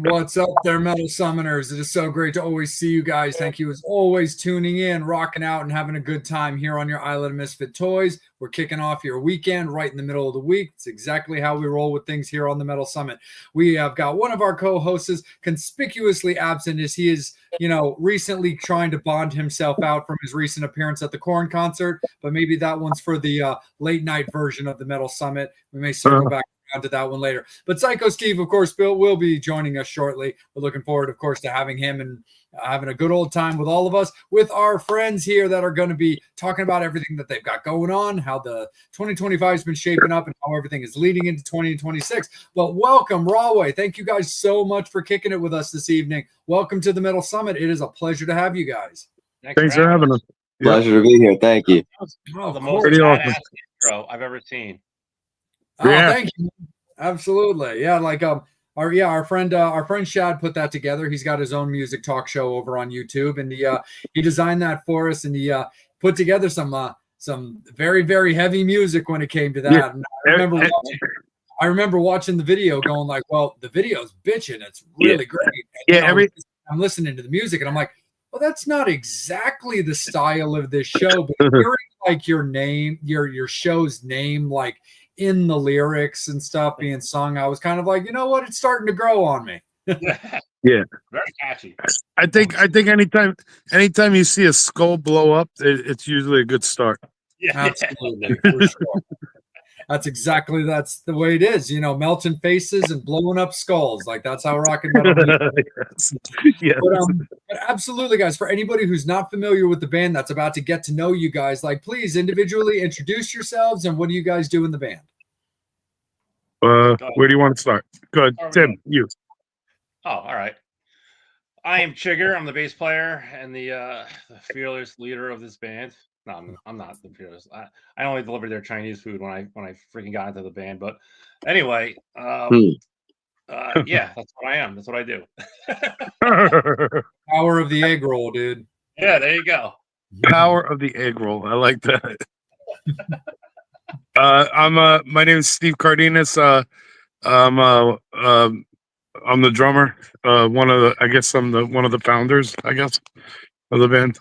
What's up there, Metal Summoners? It is so great to always see you guys. Thank you as always tuning in, rocking out, and having a good time here on your Island of Misfit Toys. We're kicking off your weekend right in the middle of the week. It's exactly how we roll with things here on the Metal Summit. We have got one of our co-hosts conspicuously absent as he is, recently trying to bond himself out from his recent appearance at the Korn concert, but maybe that one's for the late night version of the Metal Summit. We may circle back to that one later. But Psycho Steve, of course, Bill will be joining us shortly. We're looking forward, of course, to having him and having a good old time with all of us, with our friends here that are going to be talking about everything that they've got going on, how the 2025 has been shaping up, and how everything is leading into 2026. But welcome, Rahway. Thank you guys so much for kicking it with us this evening. Welcome to the Metal Summit. It is a pleasure to have you guys. Thanks for having us. Pleasure to be here. Thank you. The most badass intro I've ever seen. Oh, thank you. Absolutely. Yeah, like our friend Shad put that together. He's got his own music talk show over on YouTube, and he designed that for us, and he put together some very, very heavy music when it came to that. Yeah. And I remember watching the video going like, well, the video's bitching. It's really great. And I'm listening to the music and I'm like, well, that's not exactly the style of this show, but hearing like your name, your show's name, like in the lyrics and stuff being sung, I was kind of like, you know what? It's starting to grow on me. Yeah. Very catchy. I think anytime you see a skull blow up, it's usually a good start. Yeah. Absolutely. For sure. That's the way it is, melting faces and blowing up skulls. Like that's how rock and metal is. Yes. But absolutely, guys, for anybody who's not familiar with the band that's about to get to know you guys, like please individually introduce yourselves and what do you guys do in the band? Where do you want to start? Good. Tim, you. Oh, all right. I am Chigger. I'm the bass player and the fearless leader of this band. No, I'm not the fearless. I only delivered their Chinese food when I freaking got into the band. But anyway, yeah, that's what I am. That's what I do. Power of the egg roll, dude. Yeah, there you go. Power of the egg roll. I like that. My name is Steve Cardenas. I'm the drummer. I'm one of the founders, I guess, of the band.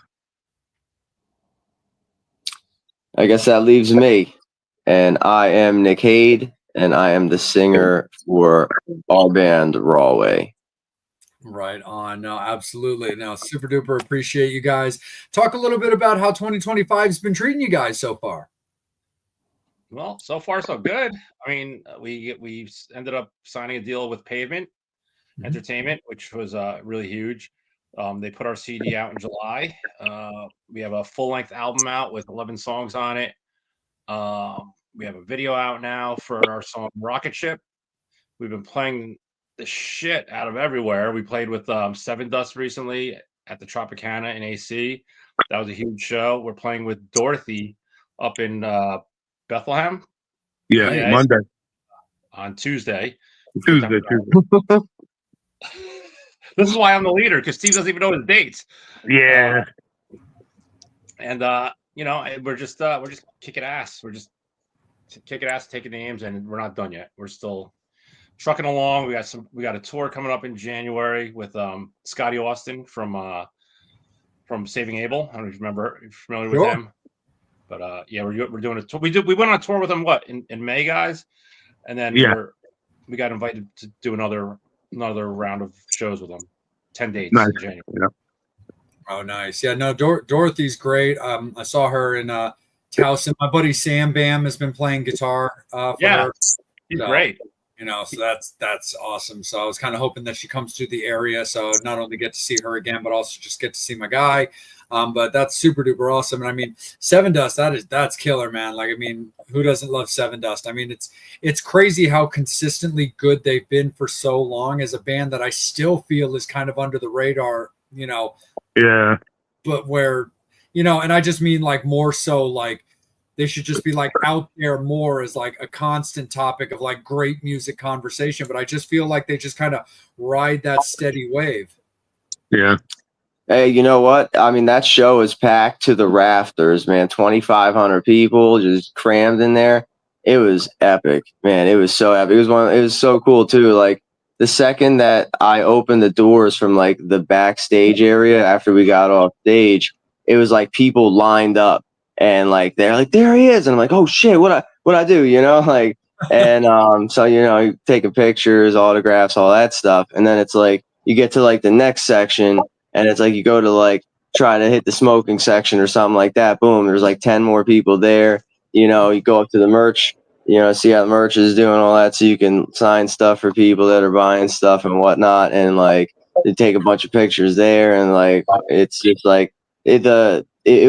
I guess that leaves me. And I am Nick Hade, and I am the singer for our band, Rahway. Right on. No, absolutely. No, super duper appreciate you guys. Talk a little bit about how 2025 has been treating you guys so far. Well, so far so good. I mean, we ended up signing a deal with Pavement Entertainment, which was really huge. They put our CD out in July. We have a full-length album out with 11 songs on it. We have a video out now for our song Rocket Ship. We've been playing the shit out of everywhere. We played with Seven Dust recently at the Tropicana in AC. That was a huge show. We're playing with Dorothy up in Bethlehem. Yeah, Monday. On Tuesday. Tuesday. This is why I'm the leader, because Steve doesn't even know his dates. Yeah. We're just kicking ass. We're just kicking ass, taking names, and we're not done yet. We're still trucking along. We got a tour coming up in January with Scotty Austin from Saving Abel. I don't know if you're familiar with him. But we're doing a tour. We went on a tour with him in May, guys, and then we got invited to do another round of shows with them. 10 dates Nice. in January. Yeah. Oh, nice. Yeah, no, Dorothy's great. I saw her in Towson. My buddy Sam Bam has been playing guitar for Yeah, her. he's So, great. so that's awesome. So I was kind of hoping that she comes to the area, so not only get to see her again, but also just get to see my guy. But that's super duper awesome. And I mean, Seven Dust, that's killer, man. Like, I mean, who doesn't love Seven Dust? I mean, it's crazy how consistently good they've been for so long as a band that I still feel is kind of under the radar, Yeah. but where, and I just mean like more so like they should just be like out there more as like a constant topic of like great music conversation. But I just feel like they just kind of ride that steady wave. Yeah. Hey, you know what? I mean, that show is packed to the rafters, man. 2,500 people just crammed in there. It was epic, man. It was so epic. It was so cool too. Like the second that I opened the doors from like the backstage area after we got off stage, it was like people lined up and like they're like, there he is. And I'm like, oh shit, what I do, like, and so taking pictures, autographs, all that stuff. And then it's like you get to like the next section and it's like you go to like try to hit the smoking section or something like that. Boom, there's like 10 more people there. You go up to the merch, see how the merch is doing, all that, so you can sign stuff for people that are buying stuff and whatnot, and like they take a bunch of pictures there, and like it's just like it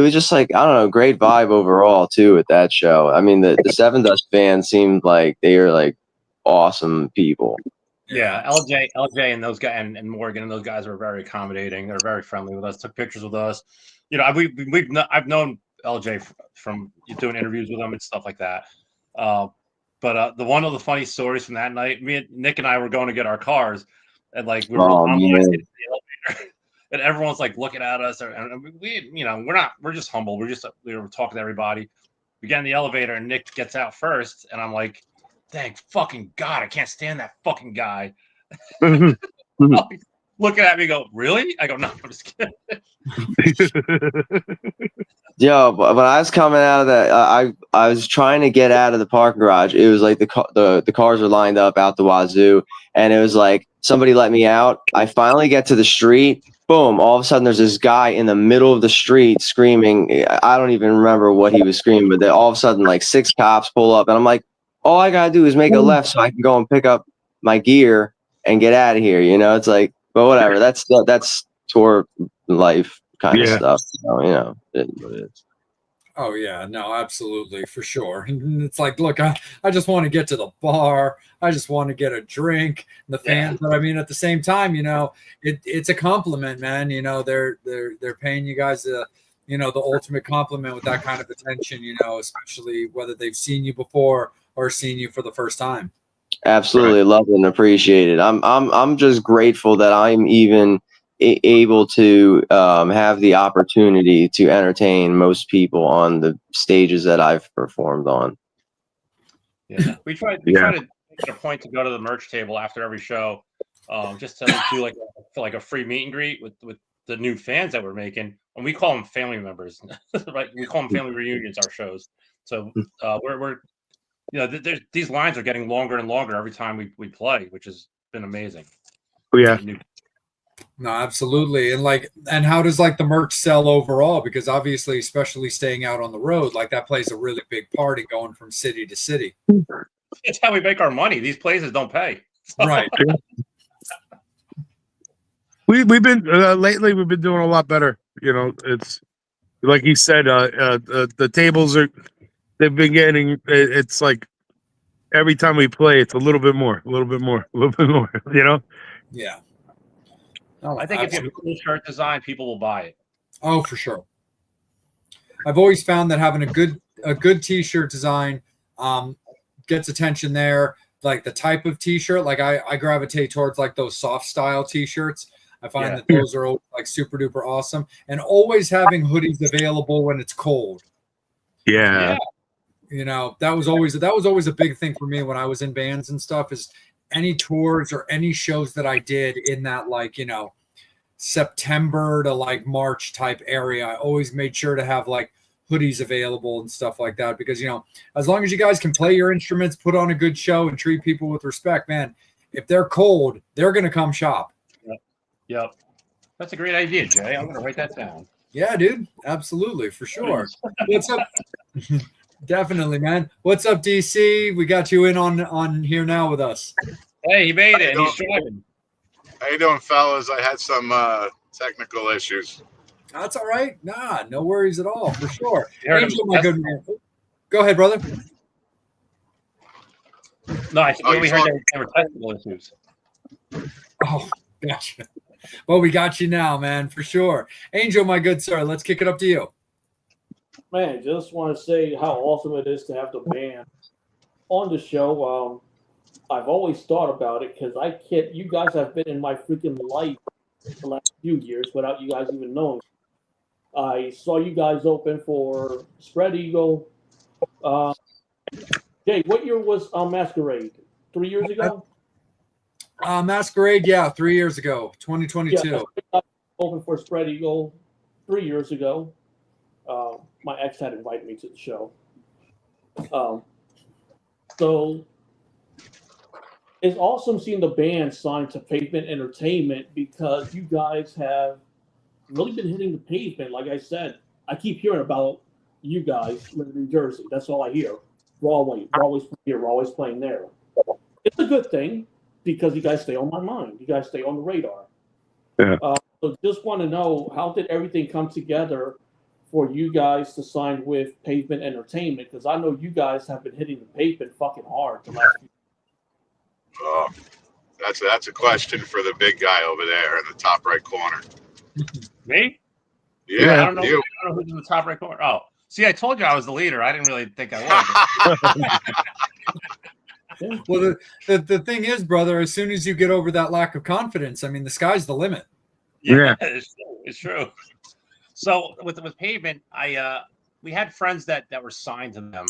was just like, I don't know, great vibe overall too at that show. I mean, the Seven Dust fans seemed like they are like awesome people. Yeah, LJ and those guys and Morgan and those guys were very accommodating. They're very friendly with us. Took pictures with us. I've known LJ from doing interviews with him and stuff like that. But the one of the funny stories from that night, Nick and I were going to get our cars, and like we were on the elevator, and everyone's like looking at us, and we're just humble. We were talking to everybody. We get in the elevator, and Nick gets out first, and I'm like, thank fucking God, I can't stand that fucking guy. Looking at me, go, really? I go, no, I'm just kidding. Yo, but when I was coming out of that, I was trying to get out of the parking garage. It was like the cars were lined up out the wazoo, and it was like somebody let me out. I finally get to the street. Boom! All of a sudden, there's this guy in the middle of the street screaming. I don't even remember what he was screaming, but then all of a sudden, like 6 cops pull up, and I'm like, all I gotta do is make a left so I can go and pick up my gear and get out of here. It's like, but whatever. That's tour life kind of stuff. It is what it is. Oh yeah, no, absolutely, for sure. And it's like, look, I just want to get to the bar. I just want to get a drink. The fans, but I mean, at the same time, it's a compliment, man. They're paying you guys the ultimate compliment with that kind of attention. Especially whether they've seen you before or seen you for the first time. Absolutely, love and appreciate it. I'm just grateful that I'm even able to have the opportunity to entertain most people on the stages that I've performed on. Yeah, we try to make it a point to go to the merch table after every show, just to do like a free meet and greet with the new fans that we're making, and we call them family members. Right? We call them family reunions. Our shows. So we're these lines are getting longer and longer every time we play, which has been amazing. Yeah. No, absolutely. And how does like the merch sell overall? Because obviously, especially staying out on the road, like that plays a really big part in going from city to city. It's how we make our money. These places don't pay. So. Right. We've been lately. We've been doing a lot better. It's like he said. The tables they've been getting. It's like every time we play, it's a little bit more. Yeah. Oh, I think if you have a cool shirt design, people will buy it. Oh, for sure. I've always found that having a good t-shirt design gets attention there. Like the type of t-shirt, like I gravitate towards like those soft style t-shirts. I find that those are like super duper awesome, and always having hoodies available when it's cold. Yeah. That was always a big thing for me when I was in bands and stuff, is any tours or any shows that I did in that September to like March type area, I always made sure to have like hoodies available and stuff like that, because as long as you guys can play your instruments, put on a good show, and treat people with respect, man, if they're cold, they're gonna come shop. Yep. That's a great idea, Jay. I'm going to write that down. Yeah, dude. Absolutely, for sure. What's up? Definitely, man. What's up, DC? We got you in on here now with us. Hey, he made it. He's driving. How you doing, fellas? I had some technical issues. That's all right. Nah, no worries at all, for sure. You heard Angel, him. my good man. Go ahead, brother. No, I think Oh, we you heard saw- there were technical issues. Oh, gotcha. Well, we got you now, man, for sure. Angel, my good sir, let's kick it up to you. Man, just want to say how awesome it is to have the band on the show. I've always thought about it because I can't. You guys have been in my freaking life the last few years without you guys even knowing. I saw you guys open for Spread Eagle. Jay, what year was Masquerade? 3 years ago? Masquerade, yeah, 3 years ago, 2022. Yeah, I opened for Spread Eagle 3 years ago. My ex had invited me to the show. So it's awesome seeing the band signed to Pavement Entertainment because you guys have really been hitting the pavement. Like I said, I keep hearing about you guys living in Jersey. That's all I hear. Rahway, Rahway's here, Rahway's playing there. It's a good thing because you guys stay on my mind. You guys stay on the radar. Yeah. So just want to know, how did everything come together for you guys to sign with Pavement Entertainment? Because I know you guys have been hitting the pavement fucking hard the last few. Oh, that's a question for the big guy over there in the top right corner. Me? Yeah, I don't know. you. I don't know who's in the top right corner. Oh, see, I told you I was the leader. I didn't really think I was. Well, the thing is, brother, as soon as you get over that lack of confidence, I mean, the sky's the limit. Yeah. It's true. So with Pavement, we had friends that were signed to them,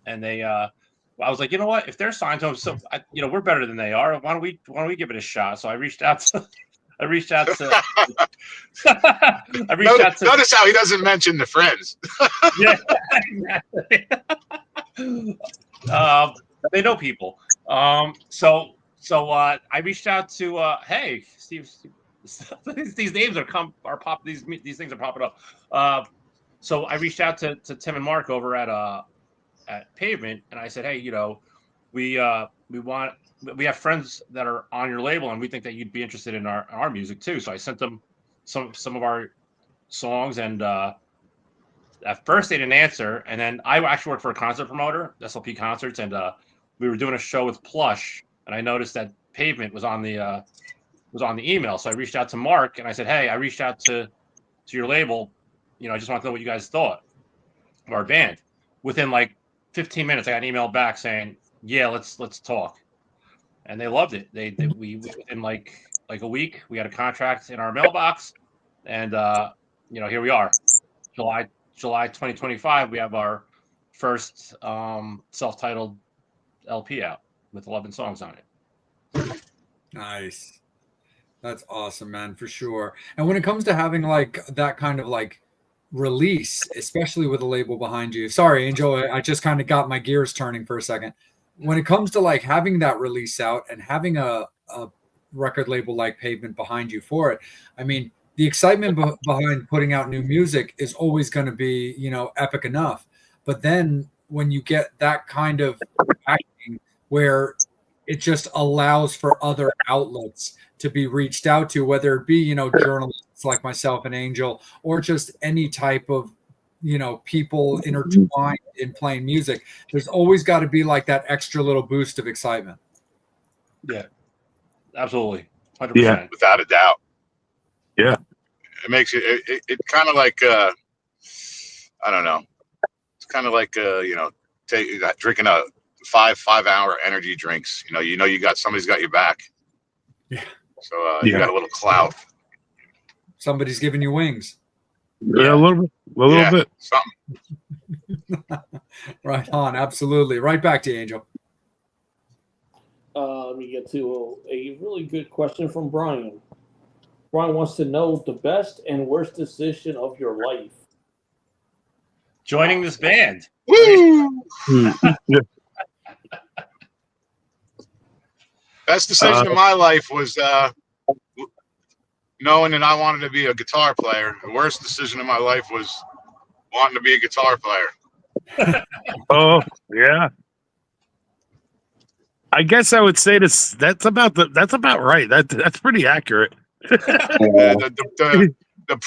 and they. I was like, you know what? If they're signed to them, so we're better than they are. Why don't we give it a shot? So I reached out to. Notice how he doesn't mention the friends. Yeah, exactly. They know people. So I reached out to hey Steve. These names are pop. These things are popping up. So I reached out to Tim and Mark over at Pavement, and I said, hey, we have friends that are on your label, and we think that you'd be interested in our music too. So I sent them some of our songs, and at first they didn't answer, and then I actually work for a concert promoter, SLP Concerts, and we were doing a show with Plush, and I noticed that Pavement was on the email. So I reached out to Mark, and I said, hey, I reached out to your label. I just want to know what you guys thought of our band. Within like 15 minutes, I got an email back saying, yeah, let's talk. And they loved it. We within like a week, we had a contract in our mailbox, and here we are, July 2025. We have our first self-titled LP out with 11 songs on it. Nice. That's awesome, man, for sure. And when it comes to having like that kind of like release, especially with a label behind you. Sorry, Angel, I just kind of got my gears turning for a second. When it comes to like having that release out and having a record label like Pavement behind you for it, I mean, the excitement behind putting out new music is always going to be, epic enough. But then when you get that kind of acting where it just allows for other outlets to be reached out to, whether it be, journalists like myself and Angel, or just any type of, people intertwined in playing music, there's always got to be like that extra little boost of excitement. Yeah, absolutely. 100%. Yeah. Without a doubt. Yeah. It makes it kind of like I don't know. It's kind of like drinking a 5-hour energy drinks. You got somebody's got your back. Yeah. So you got a little clout. Somebody's giving you wings. Yeah, a little bit. Something. Right on, absolutely. Right back to you, Angel. Let me get to a really good question from Brian. Brian wants to know the best and worst decision of your life. Joining this band. Woo! Yeah. Best decision of my life was knowing that I wanted to be a guitar player. The worst decision of my life was wanting to be a guitar player. Oh, yeah. I guess I would say this. That's about right. That's pretty accurate. Yeah. The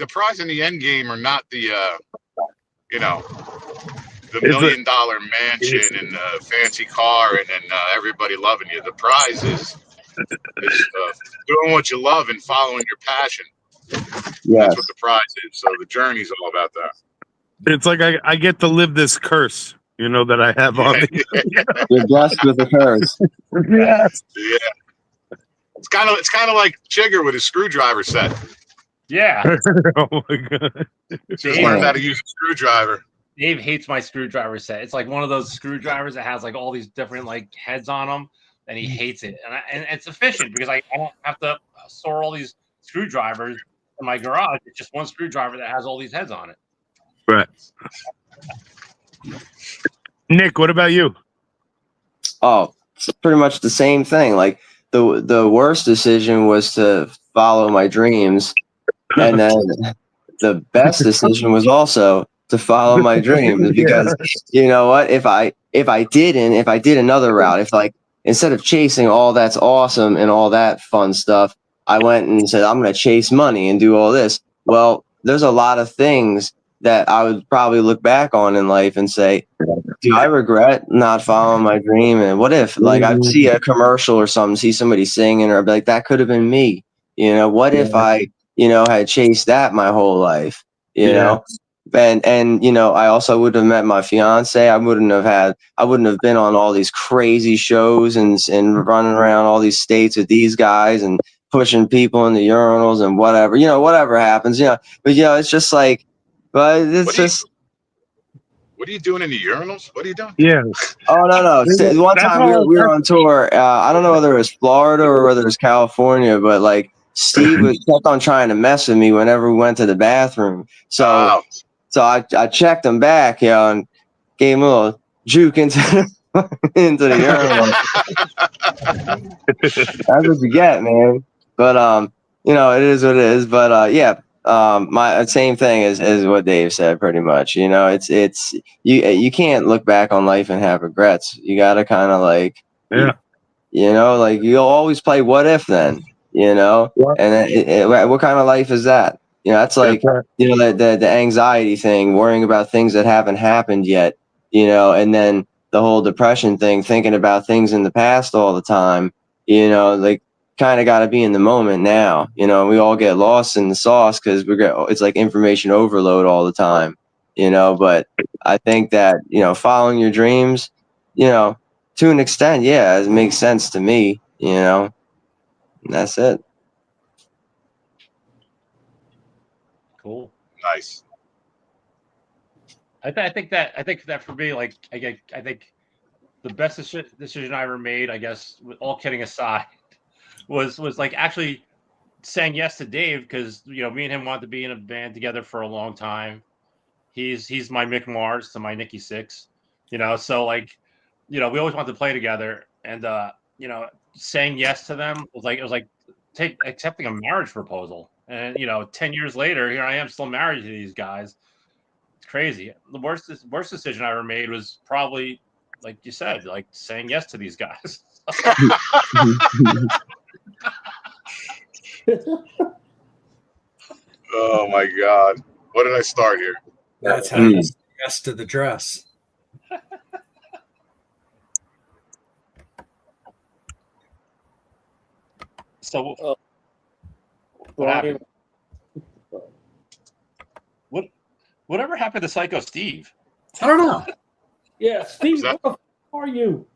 prize in the end game are not the the $1 million mansion and the fancy car and then everybody loving you. The prize is doing what you love and following your passion. Yeah. That's what the prize is. So the journey's all about that. It's like I get to live this curse, that I have on me. You're blessed with a curse. Yes. Yeah. It's kind of like Chigger with his screwdriver set. Yeah. Oh my god. Just learned how to use a screwdriver. Dave hates my screwdriver set. It's like one of those screwdrivers that has like all these different like heads on them, and he hates it. And it's efficient because I don't have to store all these screwdrivers in my garage. It's just one screwdriver that has all these heads on it. Right. Nick, what about you? Oh, it's pretty much the same thing. Like the worst decision was to follow my dreams, and then the best decision was also to follow my dreams. Because you know what? If I did another route, if like instead of chasing all that's awesome and all that fun stuff, I went and said I'm going to chase money and do all this. Well, there's a lot of things that I would probably look back on in life and say, do I regret not following my dream? And what if, like, I'd see a commercial or something, see somebody singing, or I'd be like, that could have been me. What if I, had chased that my whole life, know? And I also would have met my fiance. I wouldn't have been on all these crazy shows and running around all these states with these guys and pushing people in the urinals and whatever, whatever happens, but it's just like, but it's what are you doing in the urinals? What are you doing? Yeah. Oh no! One time we were on tour. I don't know whether it was Florida or whether it was California, but like Steve kept on trying to mess with me whenever we went to the bathroom. So I checked him back, and gave him a little juke into the urinal. That's what you get, man. But it is what it is. But yeah. My same thing as what Dave said, pretty much. It's you can't look back on life and have regrets. You gotta kind of like, like you'll always play what if then, and what kind of life is that? That's like the anxiety thing, worrying about things that haven't happened yet, and then the whole depression thing, thinking about things in the past all the time, like. Kind of got to be in the moment now, we all get lost in the sauce because it's like information overload all the time, but I think that, following your dreams, to an extent, it makes sense to me, and that's it. Cool. Nice. I think that for me, like, I think the best decision I ever made, I guess, with all kidding aside, was like actually saying yes to Dave because me and him wanted to be in a band together for a long time. He's my Mick Mars to my Nikki Sixx, so like, we always wanted to play together, and saying yes to them was like accepting a marriage proposal, and 10 years later, here I am still married to these guys. It's crazy. The worst decision I ever made was probably, like you said, like saying yes to these guys. Oh my God. What did I start here? That's how you say yes to the dress. So what happened? Whatever happened to Psycho Steve? I don't know. Yeah, Steve, where the f are you?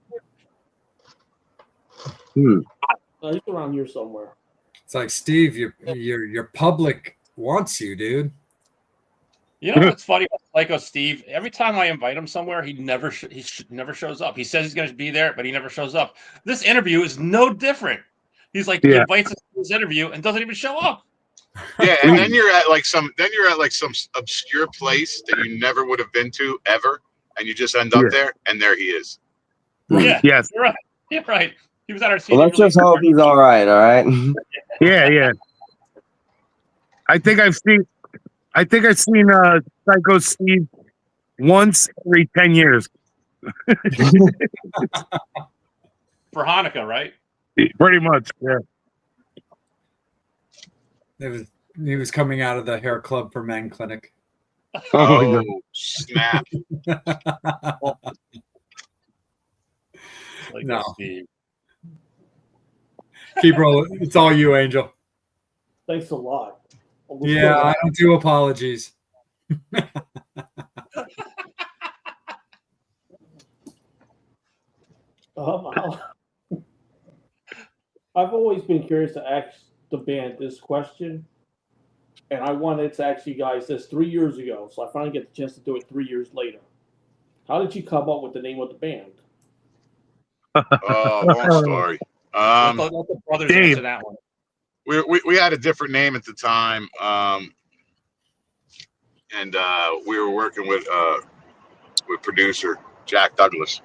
He's around here somewhere. It's like, Steve, your public wants you, dude. What's funny about Psycho Steve? Every time I invite him somewhere, he never shows up. He says he's going to be there, but he never shows up. This interview is no different. He's like, he invites us to this interview and doesn't even show up. Yeah, and then you're at like some obscure place that you never would have been to ever, and you just end up there, and there he is. Yeah. Yes. You're right. You're right. He was at our CD Well, let's just hope he's all right. All right. Yeah. I think I've seen Psycho Steve once every 10 years. For Hanukkah, right? Pretty much, yeah. He was coming out of the Hair Club for Men clinic. Oh, snap. Like No. Steve. Keep rolling. It's all you, Angel. Thanks a lot. Yeah, I don't do apologies. I've always been curious to ask the band this question, and I wanted to ask you guys this 3 years ago, so I finally get the chance to do it 3 years later. How did you come up with the name of the band? Oh, long story. Let the brothers Dave. answer that one. We had a different name at the time, and we were working with producer Jack Douglas,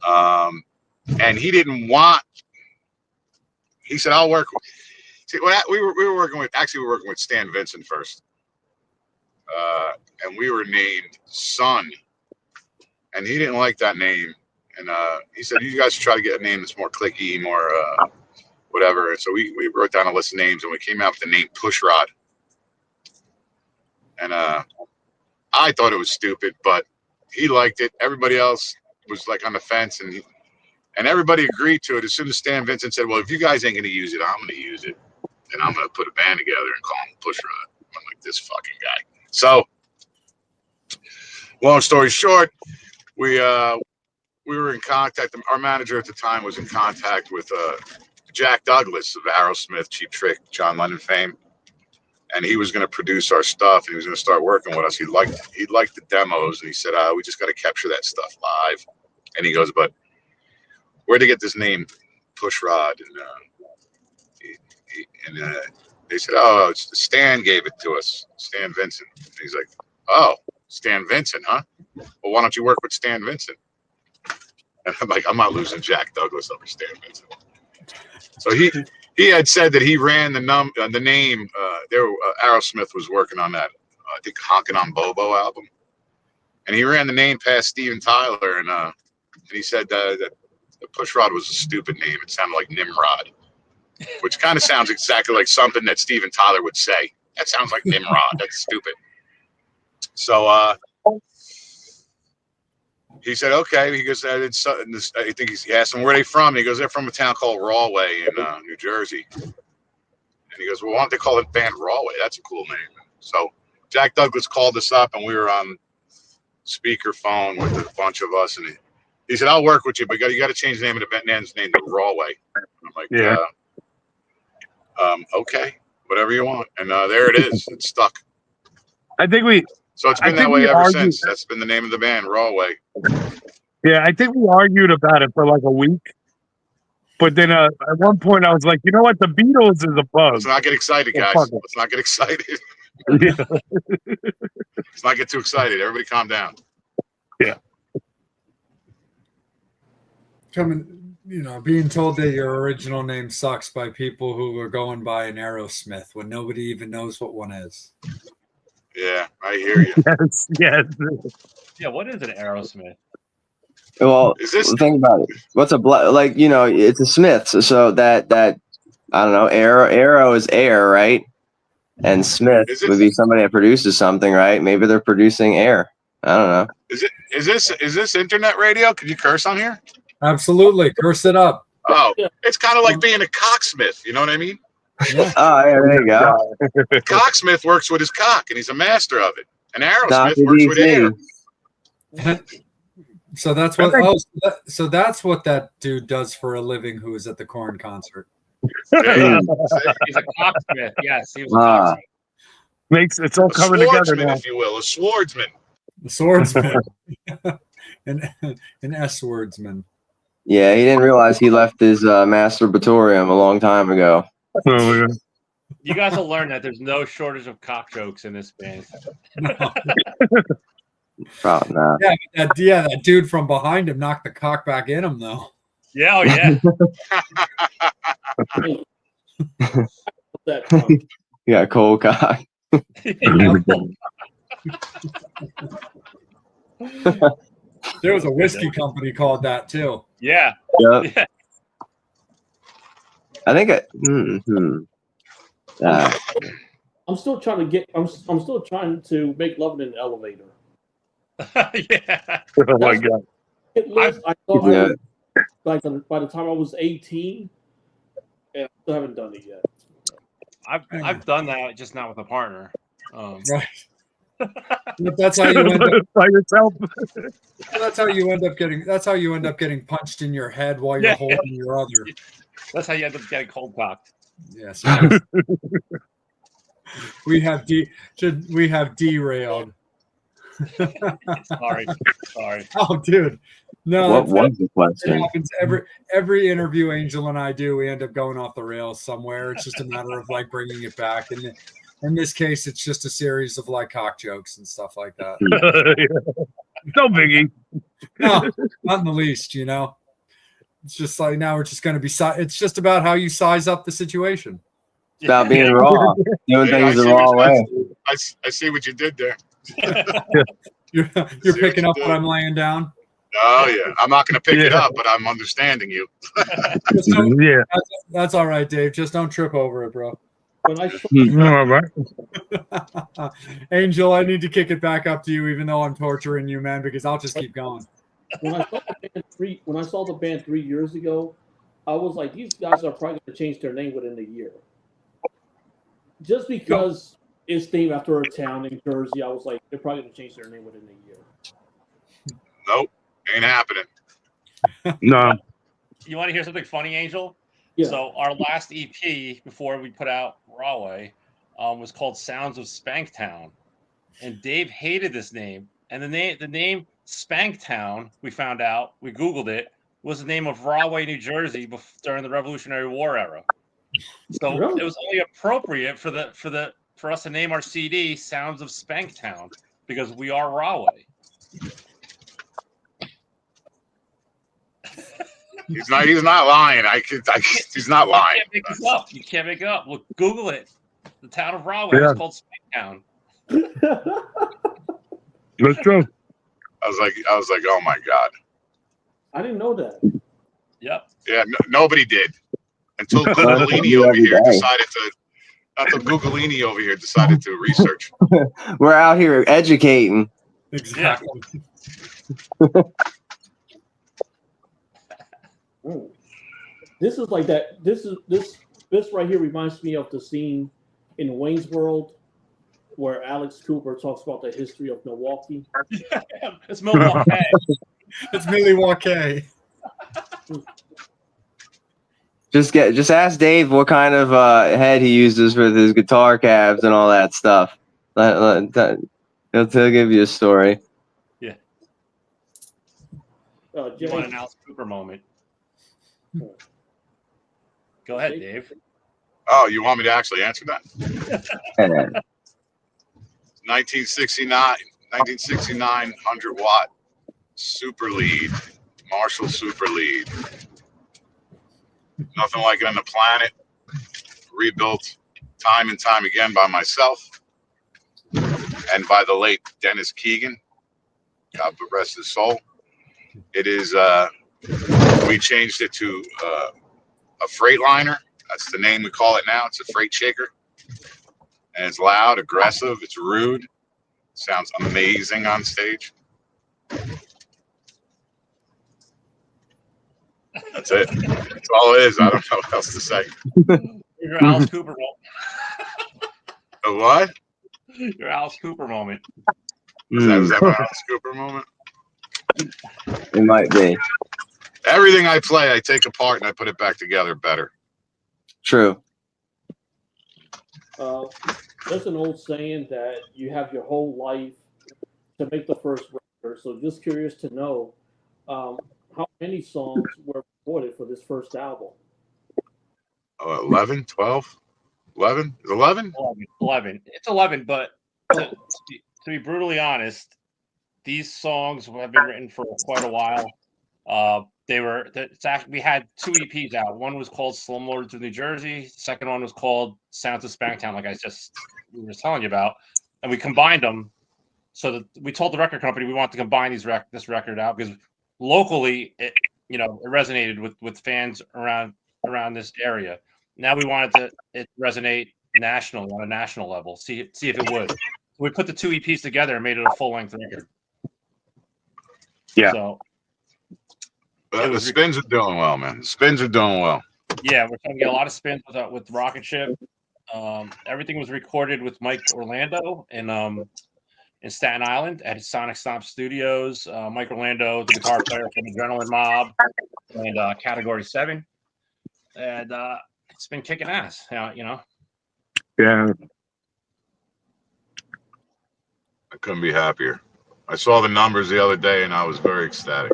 and he didn't want. He said, "I'll work." See, we were working with Stan Vincent first, and we were named Sun, and he didn't like that name, and he said, "You guys should try to get a name that's more clicky, more whatever." And so we wrote down a list of names, and we came out with the name Pushrod, and I thought it was stupid, but he liked it. Everybody else was like on the fence, and everybody agreed to it. As soon as Stan Vincent said, "Well, if you guys ain't going to use it, I'm going to use it, and I'm going to put a band together and call him Pushrod." I'm like, this fucking guy. So, long story short, we were in contact. Our manager at the time was in contact with Jack Douglas of Aerosmith, Cheap Trick, John Lennon fame, and he was going to produce our stuff. And he was going to start working with us. He liked the demos, and he said, "We just got to capture that stuff live." And he goes, "But where'd they get this name, Pushrod?" And they said, "Oh, Stan gave it to us, Stan Vincent." And he's like, "Oh, Stan Vincent, huh? Well, why don't you work with Stan Vincent?" And I'm like, "I'm not losing Jack Douglas over Stan Vincent." So he had said that he ran the name. Aerosmith was working on that, I think, Honkin' on Bobo album, and he ran the name past Steven Tyler, and he said that Pushrod was a stupid name. It sounded like Nimrod, which kind of sounds exactly like something that Steven Tyler would say. That sounds like Nimrod. That's stupid. So he said, "Okay." He goes, I think he asked him where they from. He goes, "They're from a town called Rahway in New Jersey." And he goes, "Well, why don't they call it band Rahway? That's a cool name." So Jack Douglas called us up, and we were on speakerphone with a bunch of us, and he said, "I'll work with you, but you got to change the name of the band's name to Rahway." I'm like, Yeah. Okay, whatever you want. And there it is. It's stuck. I think So it's been that way ever since. That's been the name of the band, Rahway. Yeah, I think we argued about it for like a week. But then at one point I was like, you know what? The Beatles is a bug. Let's not get excited, guys. fuck it. Let's not get excited. Yeah. Let's not get too excited. Everybody calm down. Being told that your original name sucks by people who are going by an Aerosmith when nobody even knows what one is. Yeah, I hear you. Yes. Yeah, what is an Aerosmith? Well, Is this- think about it. What's it's a Smiths. So that I don't know. Arrow is air, right? And Smith would be somebody that produces something, right? Maybe they're producing air. I don't know. Is this internet radio? Could you curse on here? Absolutely. Curse it up. Oh, it's kind of like being a cocksmith. You know what I mean? Yeah. Oh, yeah, there you go. Cocksmith works with his cock, and he's a master of it. And Aerosmith Dr. works with air. DC. So that's what. So that's what that dude does for a living. Who was at the Korn concert? Yeah. He's a cocksmith. Yes, he was a Ah. cocksmith. It's all A coming together swordsman, now. if you will, a swordsman. The swordsman, an S-wordsman. Yeah, he didn't realize he left his masturbatorium a long time ago. Oh, You guys will learn that there's no shortage of cock jokes in this band. Probably not. That dude from behind him knocked the cock back in him, though. Yeah, oh yeah. that You got cold cock. There was a whiskey company called that too. Yeah. Yep. Yeah. I think I'm still trying to get. I'm still trying to make love in an elevator. Yeah. Oh my god. I thought Yeah. I would, like by the time I was 18, and I still haven't done it yet. I've done that, just not with a partner. Right. But that's how you end up. By yourself. That's how you end up getting. That's how you end up getting punched in your head while you're Yeah. holding your other. That's how you end up getting cold cocked. Yes. we have derailed. Sorry. Oh, dude. No, what was the it question? happens every interview Angel and I do. We end up going off the rails somewhere. It's just a matter of like bringing it back. And in this case, it's just a series of like cock jokes and stuff like that. No biggie. No, not in the least. You know, it's just like now we're just going to be. It's just about how you size up the situation. It's about being raw, doing Hey, things the raw way. I see what you did there. You're See picking what up you what did. I'm laying down. Oh yeah, I'm not going to pick it Yeah. up, but I'm understanding you. Just don't- Yeah. that's all right, Dave. Just don't trip over it, bro. When I saw, All right. Angel, I need to kick it back up to you, even though I'm torturing you, man, because I'll just keep going. when I saw the band 3 years ago, I was like, these guys are probably going to change their name within a year. Just because it's named after a town in Jersey, I was like, they're probably going to change their name within a year. Nope, ain't happening. No. You want to hear something funny, Angel? Yeah. So our last EP before we put out Rahway was called Sounds of Spanktown, and Dave hated this name. And the name Spanktown, we found out, we Googled it, was the name of Rahway, New Jersey, during the Revolutionary War era. So Really? it was only appropriate for us to name our CD Sounds of Spanktown because we are Rahway. He's not lying. He's not lying. You can't make this up. You can't make it up. Look, Google it. The town of Rahway is called Spanktown. That's true. I was like, oh my god. I didn't know that. Yep. Yeah, nobody did until Learn Googleini something new over every here day. decided to. Until Googleini over here decided to research. We're out here educating. Exactly. This is like that. This right here reminds me of the scene in Wayne's World where Alex Cooper talks about the history of Milwaukee. It's Milwaukee. It's Milwaukee. Just ask Dave what kind of head he uses for his guitar cabs and all that stuff. He'll give you a story. Yeah. Jay, You want an Alice Cooper moment? Go ahead, Dave. Oh, you want me to actually answer that? Yeah. 1969 100-watt super lead, Marshall super lead. Nothing like it on the planet. Rebuilt time and time again by myself and by the late Dennis Keegan. God rest his soul. It is. We changed it to a Freightliner. That's the name we call it now. It's a freight shaker. And it's loud, aggressive, it's rude. Sounds amazing on stage. That's it. That's all it is. I don't know what else to say. Your Alice Cooper moment. A what? Your Alice Cooper moment. Was that an Alice Cooper moment? It might be. Everything I play, I take apart and I put it back together better. True. There's an old saying that you have your whole life to make the first record. So just curious to know how many songs were recorded for this first album. 11, 12, 11? Is it 11? 11. It's 11, but to be brutally honest, these songs have been written for quite a while. We had 2 EPs out. One was called Slumlords of New Jersey. The second one was called Sounds of Spanktown, like we were telling you about, and we combined them. So that we told the record company we want to combine this record out because locally it resonated with fans around this area. Now we wanted it resonate nationally on a national level. See if it would. We put the 2 EPs together and made it a full length record. Yeah. So the spins are doing well, man. The spins are doing well. yeah, we're trying to get a lot of spins with Rocket Ship. Everything was recorded with Mike Orlando in Staten Island at Sonic Stomp Studios. Mike Orlando, the guitar player from Adrenaline Mob and Category 7. And it's been kicking ass, Yeah. I couldn't be happier. I saw the numbers the other day and I was very ecstatic.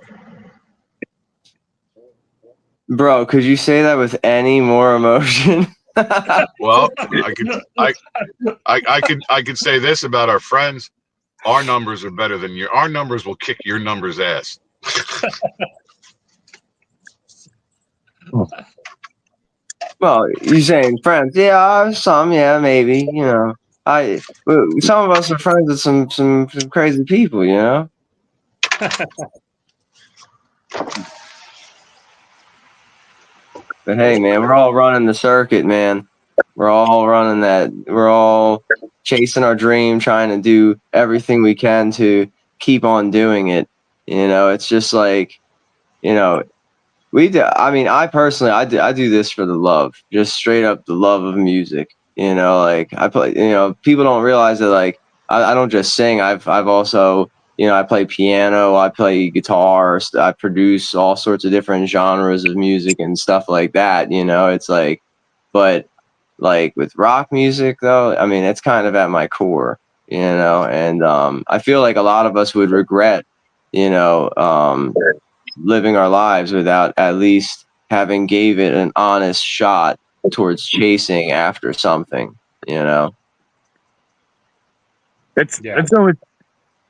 Bro, could you say that with any more emotion? Well, I could say this about our friends. Our numbers are better than our numbers will kick your numbers ass. Well, you're saying friends. Yeah, some, yeah, maybe, some of us are friends with some crazy people, But hey, man, we're all running the circuit, man. We're all running that. We're all chasing our dream, trying to do everything we can to keep on doing it. It's just like, we do. I mean, I personally, I do this for the love, just straight up the love of music. Like I play. People don't realize that. Like I don't just sing. I've also, I play piano, I play guitar, I produce all sorts of different genres of music and stuff like that. It's like, but like with rock music though, I mean, it's kind of at my core. And I feel like a lot of us would regret, living our lives without at least having gave it an honest shot towards chasing after something, It's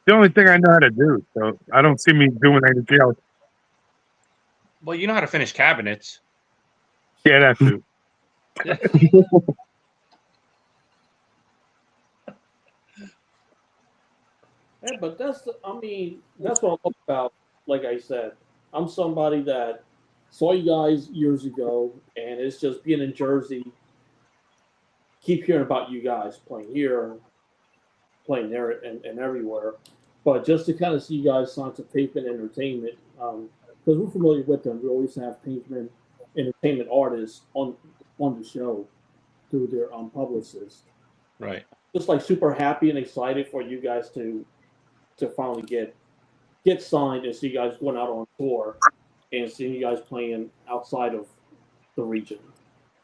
the only thing I know how to do. So I don't see me doing anything else. Well, you know how to finish cabinets. Yeah, that too. Yeah, but that's what I love about. Like I said, I'm somebody that saw you guys years ago, and it's just being in Jersey. Keep hearing about you guys playing here, playing there, and everywhere. But just to kind of see you guys sign to Pavement Entertainment, because we're familiar with them. We always have Pavement Entertainment artists on the show through their publicist. Right. Just like super happy and excited for you guys to finally get signed and see you guys going out on tour and seeing you guys playing outside of the region.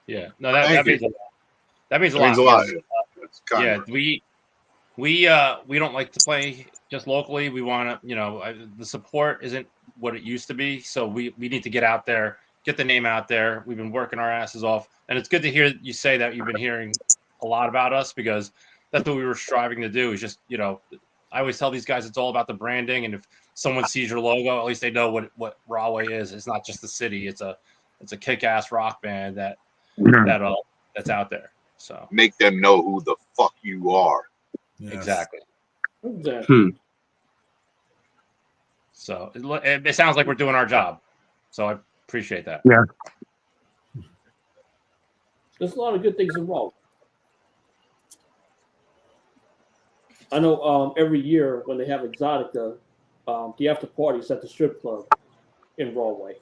Yeah. No, that means a lot. That means a That lot. means a lot. Yeah, we don't like to play just locally. We want to, the support isn't what it used to be. So we need to get out there, get the name out there. We've been working our asses off, and it's good to hear you say that you've been hearing a lot about us because that's what we were striving to do. Is just I always tell these guys it's all about the branding, and if someone sees your logo, at least they know what Rahway is. It's not just the city. It's a kick-ass rock band that's out there. So make them know who the fuck you are. Yes. Exactly. So it sounds like we're doing our job. So I appreciate that. Yeah. There's a lot of good things involved. I know every year when they have Exotica, the after parties at the strip club in Rahway.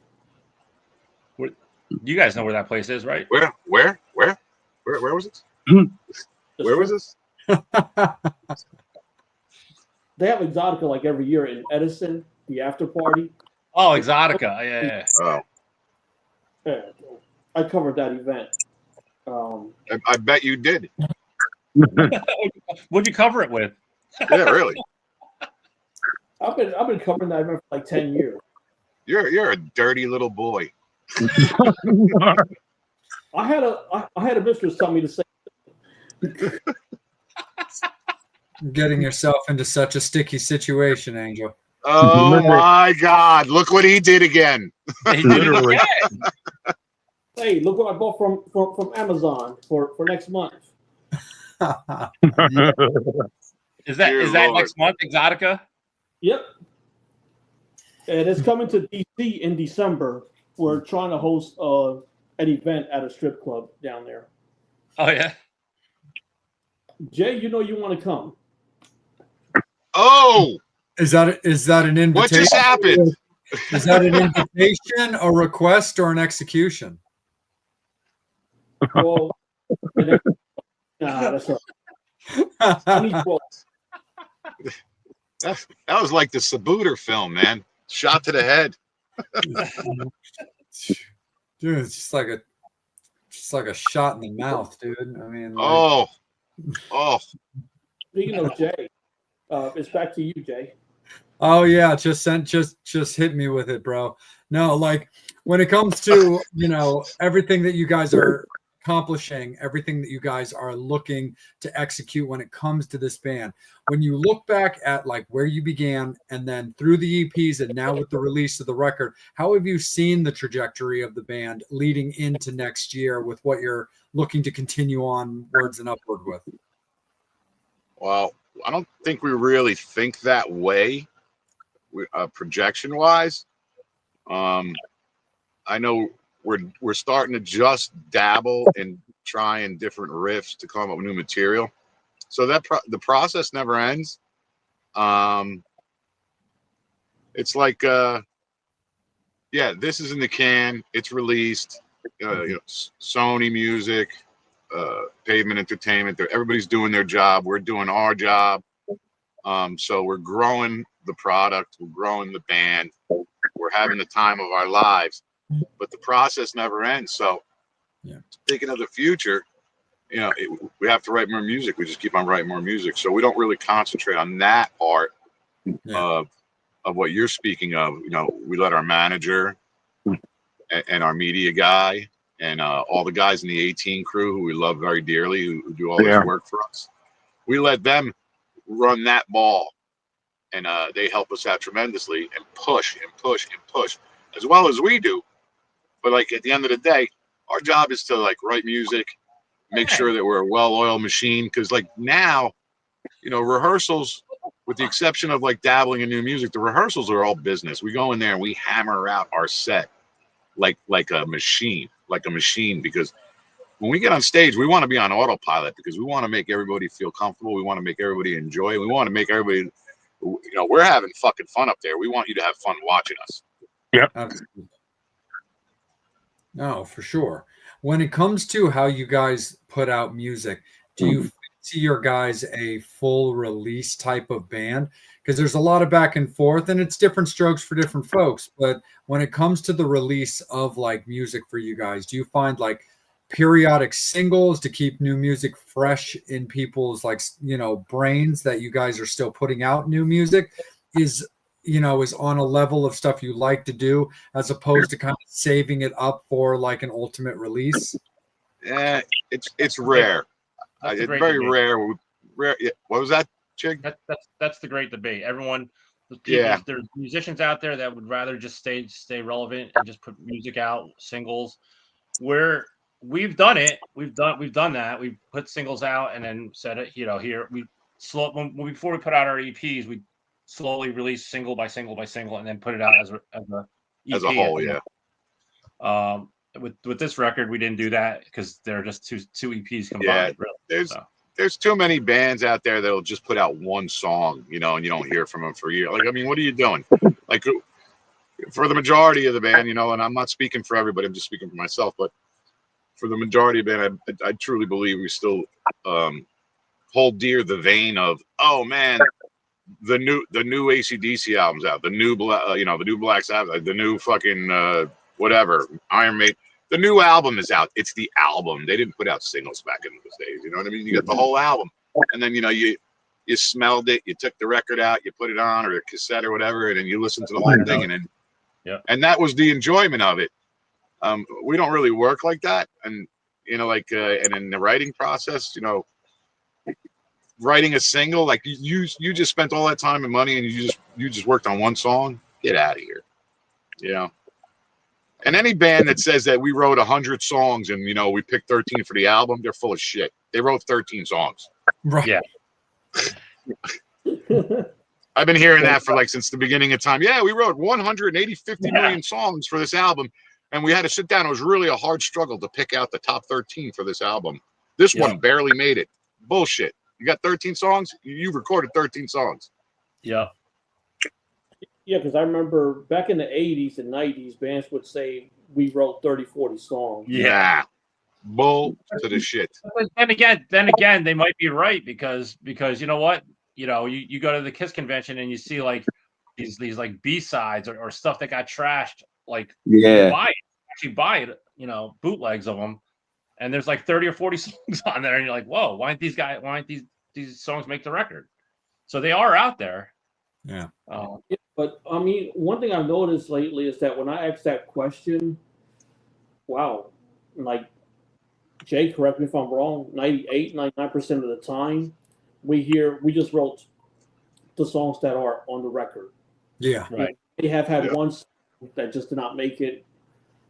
You guys know where that place is, right? Where was it? Where was this? They have Exotica like every year in Edison, the after party. Oh, Exotica. Yeah. Oh. Yeah, I covered that event. I bet you did. What'd you cover it with? Yeah, really. I've been covering that event for like 10 years. You're a dirty little boy. I had a mistress tell me to say. Getting yourself into such a sticky situation, Angel. Oh my God! Look what he did again. He did it Literally. again. Hey, look what I bought from Amazon for next month. Yeah. Is that Dear that Lord. next month, Exotica? Yep. And it's coming to DC in December. We're trying to host an event at a strip club down there. Oh yeah. Jay, you know you want to come. Oh, Is that an invitation? what just happened? Is that an invitation, a request, or an execution? Well, nah, that's not. 2012. That was like the Sabooter film, man. Shot to the head. Dude, it's just like a shot in the mouth, dude. I mean, like, Oh, Speaking of Jay, it's back to you, Jay. oh yeah, just hit me with it, bro. No, like when it comes to, everything that you guys are accomplishing, everything that you guys are looking to execute when it comes to this band, when you look back at like where you began and then through the EPs and now with the release of the record, how have you seen the trajectory of the band leading into next year with what you're looking to continue onwards and upward with? well, I don't think we really think that way, projection wise. I know we're starting to just dabble and trying different riffs to come up with new material, so that the process never ends. It's like yeah, this is in the can, it's released. Sony Music, Pavement Entertainment, everybody's doing their job, we're doing our job. So we're growing the product, we're growing the band, we're having the time of our lives, but the process never ends. So thinking of the future, we have to write more music. We just keep on writing more music. So we don't really concentrate on that part of what you're speaking of. We let our manager and our media guy and all the guys in the 18 crew who we love very dearly, who do all this work for us, we let them run that ball, and they help us out tremendously and push and push and push as well as we do. But like at the end of the day, our job is to like write music, make sure that we're a well-oiled machine. Because like now, rehearsals, with the exception of like dabbling in new music, the rehearsals are all business. We go in there and we hammer out our set like a machine, because when we get on stage, we want to be on autopilot because we want to make everybody feel comfortable. We want to make everybody enjoy. We want to make everybody, we're having fucking fun up there. We want you to have fun watching us. Yep. Absolutely. No, for sure. When it comes to how you guys put out music, do you see your guys a full release type of band? Because there's a lot of back and forth and it's different strokes for different folks. But when it comes to the release of like music for you guys, do you find like periodic singles to keep new music fresh in people's brains, that you guys are still putting out new music is on a level of stuff you like to do as opposed to kind of saving it up for like an ultimate release? Yeah, it's rare. It's very rare. Yeah. What was that, Chig? That's the great debate. Everyone, there's musicians out there that would rather just stay relevant and just put music out, singles. We've done it. We've done that. We've put singles out and then said it. Here before we put out our EPs, we slowly release single by single by single and then put it out as a EP, as a whole. Yeah. With this record, we didn't do that because they're just two EPs combined. Yeah, there's too many bands out there that'll just put out one song, and you don't hear from them for a year. Like, I mean, what are you doing? Like, for the majority of the band, and I'm not speaking for everybody, I'm just speaking for myself, but for the majority of the band, I truly believe we still hold dear the vein of, oh man, the new AC/DC album's out, the new Black Sabbath, the new fucking whatever, Iron Maiden. The new album is out. It's the album. They didn't put out singles back in those days. You know what I mean? You got the whole album, and then you smelled it. You took the record out, you put it on, or a cassette or whatever, and then you listen to the whole thing, and then and that was the enjoyment of it. We don't really work like that, and and in the writing process, writing a single, like you just spent all that time and money, and you just worked on one song. Get out of here, you know. And any band that says that we wrote 100 songs and we picked 13 for the album, they're full of shit. They wrote 13 songs. Right. Yeah. I've been hearing that for like since the beginning of time. Yeah, we wrote 50 million songs for this album, and we had to sit down. It was really a hard struggle to pick out the top 13 for this album. This one barely made it. Bullshit. You got 13 songs? You recorded 13 songs. Yeah. Yeah, because I remember back in the 80s and 90s, bands would say we wrote 30, 40 songs. Yeah. Bull to the shit. But then again, they might be right because you know what? You go to the Kiss convention and you see like these like B-sides or stuff that got trashed. Like you buy it, bootlegs of them, and there's like 30 or 40 songs on there, and you're like, whoa, why aren't these songs make the record? So they are out there. Yeah. But I mean, one thing I've noticed lately is that when I ask that question, wow, like Jay, correct me if I'm wrong, 98, 99% of the time we just wrote the songs that are on the record. Yeah. Right. They have had one song that just did not make it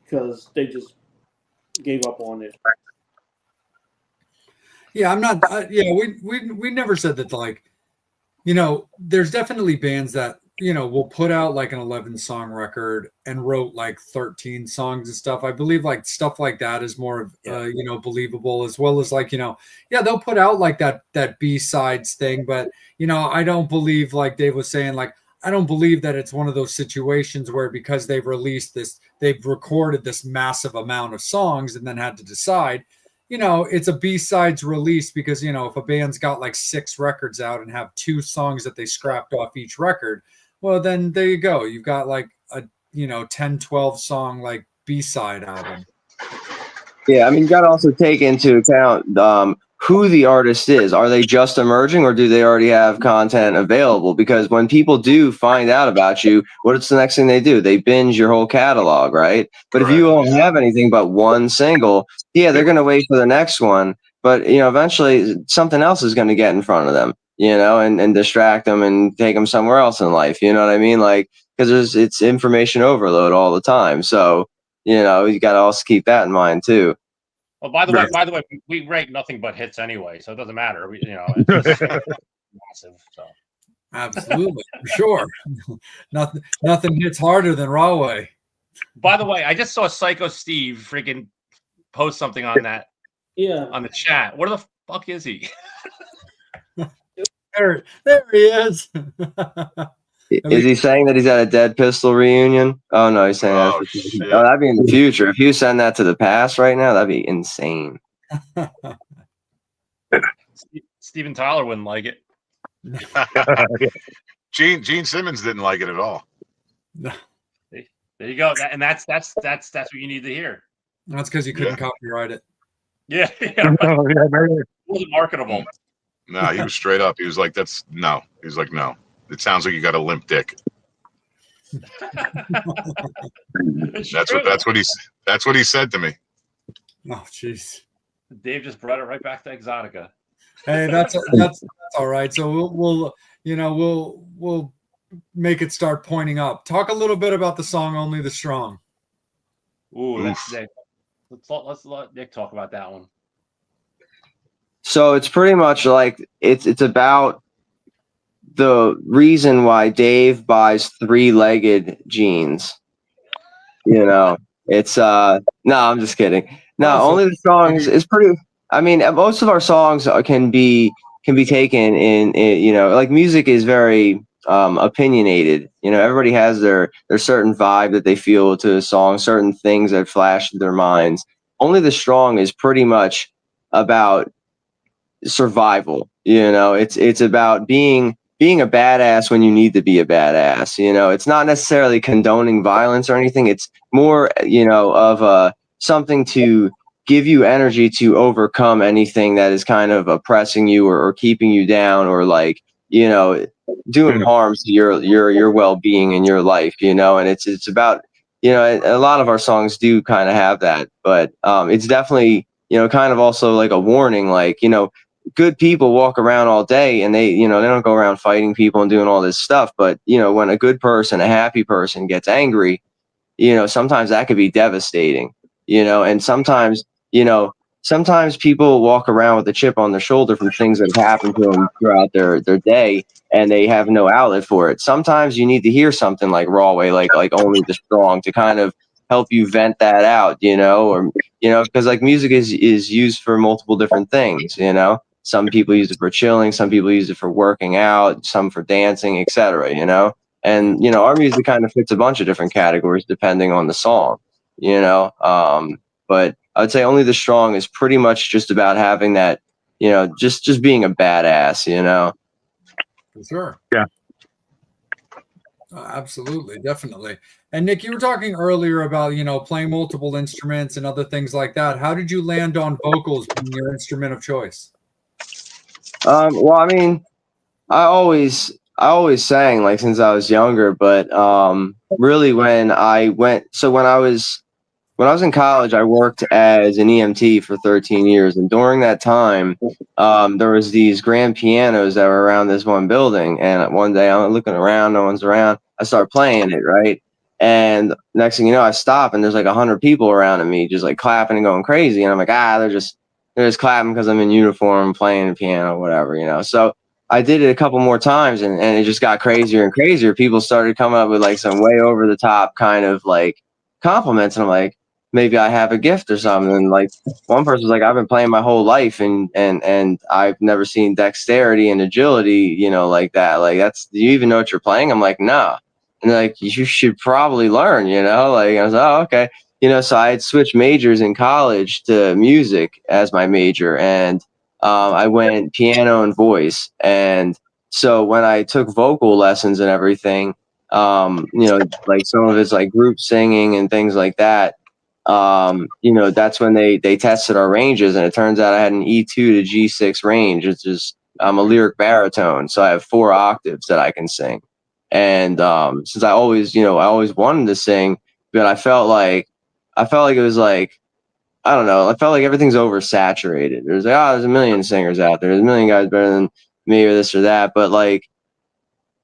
because they just gave up on it. Yeah, I'm not. We never said that. Like, there's definitely bands that will put out like an 11-song record and wrote like 13 songs and stuff. I believe like stuff like that is more believable, as well as like they'll put out like that B-sides thing, but I don't believe, like Dave was saying, like I don't believe that it's one of those situations where because they've recorded this massive amount of songs and then had to decide. It's a B-sides release because, if a band's got like 6 records out and have 2 songs that they scrapped off each record, well, then there you go. You've got like a, 10, 12 song like B-side album. Yeah, I mean, you got to also take into account who the artist is. Are they just emerging, or do they already have content available? Because when people do find out about you, what's the next thing they do? They binge your whole catalog, right? But if you don't have anything but one single, yeah, they're going to wait for the next one. But, eventually something else is going to get in front of them, and distract them and take them somewhere else in life. You know what I mean? Like, because it's information overload all the time. So, you got to also keep that in mind too. Well, by the way, we rate nothing but hits anyway, so it doesn't matter. It's just massive. So. Absolutely, for sure. Nothing hits harder than Rahway. By the way, I just saw Psycho Steve freaking post something on that. Yeah. On the chat. What the fuck is he? There he is. Is he saying that he's at a Dead Pistol reunion? Oh no, he's saying that'd be in the future. If you send that to the past right now, that'd be insane. Steven Tyler wouldn't like it. Gene Simmons didn't like it at all. There you go. That's what you need to hear. That's because you couldn't copyright it. Yeah. It wasn't marketable. No, he was straight up. He was like, no. He was like, no. It sounds like you got a limp dick. That's what he said to me. Oh, jeez. Dave just brought it right back to Exotica. Hey, that's all right. So we'll make it start pointing up. Talk a little bit about the song "Only the Strong." Ooh, that's Nick. Let's let Nick talk about that one. So it's pretty much like it's about the reason why Dave buys 3-legged jeans. It's no, I'm just kidding. No, Only the Strong is pretty. I mean, most of our songs can be taken in like music is very opinionated. Everybody has their certain vibe that they feel to a song, certain things that flash in their minds. Only the Strong is pretty much about survival. It's about being a badass when you need to be a badass. It's not necessarily condoning violence or anything. It's more of something to give you energy to overcome anything that is kind of oppressing you or keeping you down, or like doing harm to your well-being in your life. And it's about a lot of our songs do kind of have that, but it's definitely kind of also like a warning, like good people walk around all day and they don't go around fighting people and doing all this stuff. But, when a good person, a happy person gets angry, sometimes that could be devastating, and sometimes people walk around with a chip on their shoulder from things that have happened to them throughout their day, and they have no outlet for it. Sometimes you need to hear something like Rahway, like Only the Strong, to kind of help you vent that out, or, because like music is used for multiple different things, some people use it for chilling, some people use it for working out, some for dancing, etc., and our music kind of fits a bunch of different categories depending on the song, but I would say Only the Strong is pretty much just about having that, just being a badass, For sure. Yeah. Absolutely, definitely. And Nick, you were talking earlier about, playing multiple instruments and other things like that. How did you land on vocals being your instrument of choice? Well, I mean, I always sang like since I was younger, but really when I was in college, I worked as an EMT for 13 years, and during that time, there was these grand pianos that were around this one building. And one day, I'm looking around, no one's around. I start playing it, right? And next thing you know, I stop, and there's like 100 people around me, just like clapping and going crazy. And I'm like, they're just clapping because I'm in uniform, playing the piano, whatever. So I did it a couple more times, and it just got crazier and crazier. People started coming up with like some way over the top kind of like compliments, and I'm like, maybe I have a gift or something. And like one person was like, I've been playing my whole life and I've never seen dexterity and agility, like that. Like, do you even know what you're playing? I'm like, no. And they're like, you should probably learn, like I was like, oh, okay. So I had switched majors in college to music as my major, and I went piano and voice. And so when I took vocal lessons and everything, like some of it's like group singing and things like that, that's when they tested our ranges, and it turns out I had an E2 to G6 range. It's just, I'm a lyric baritone, so I have 4 octaves that I can sing. And since I always wanted to sing, but I felt like it was like, I don't know, I felt like everything's oversaturated. There's like, there's a million singers out there, there's a million guys better than me or this or that, but like,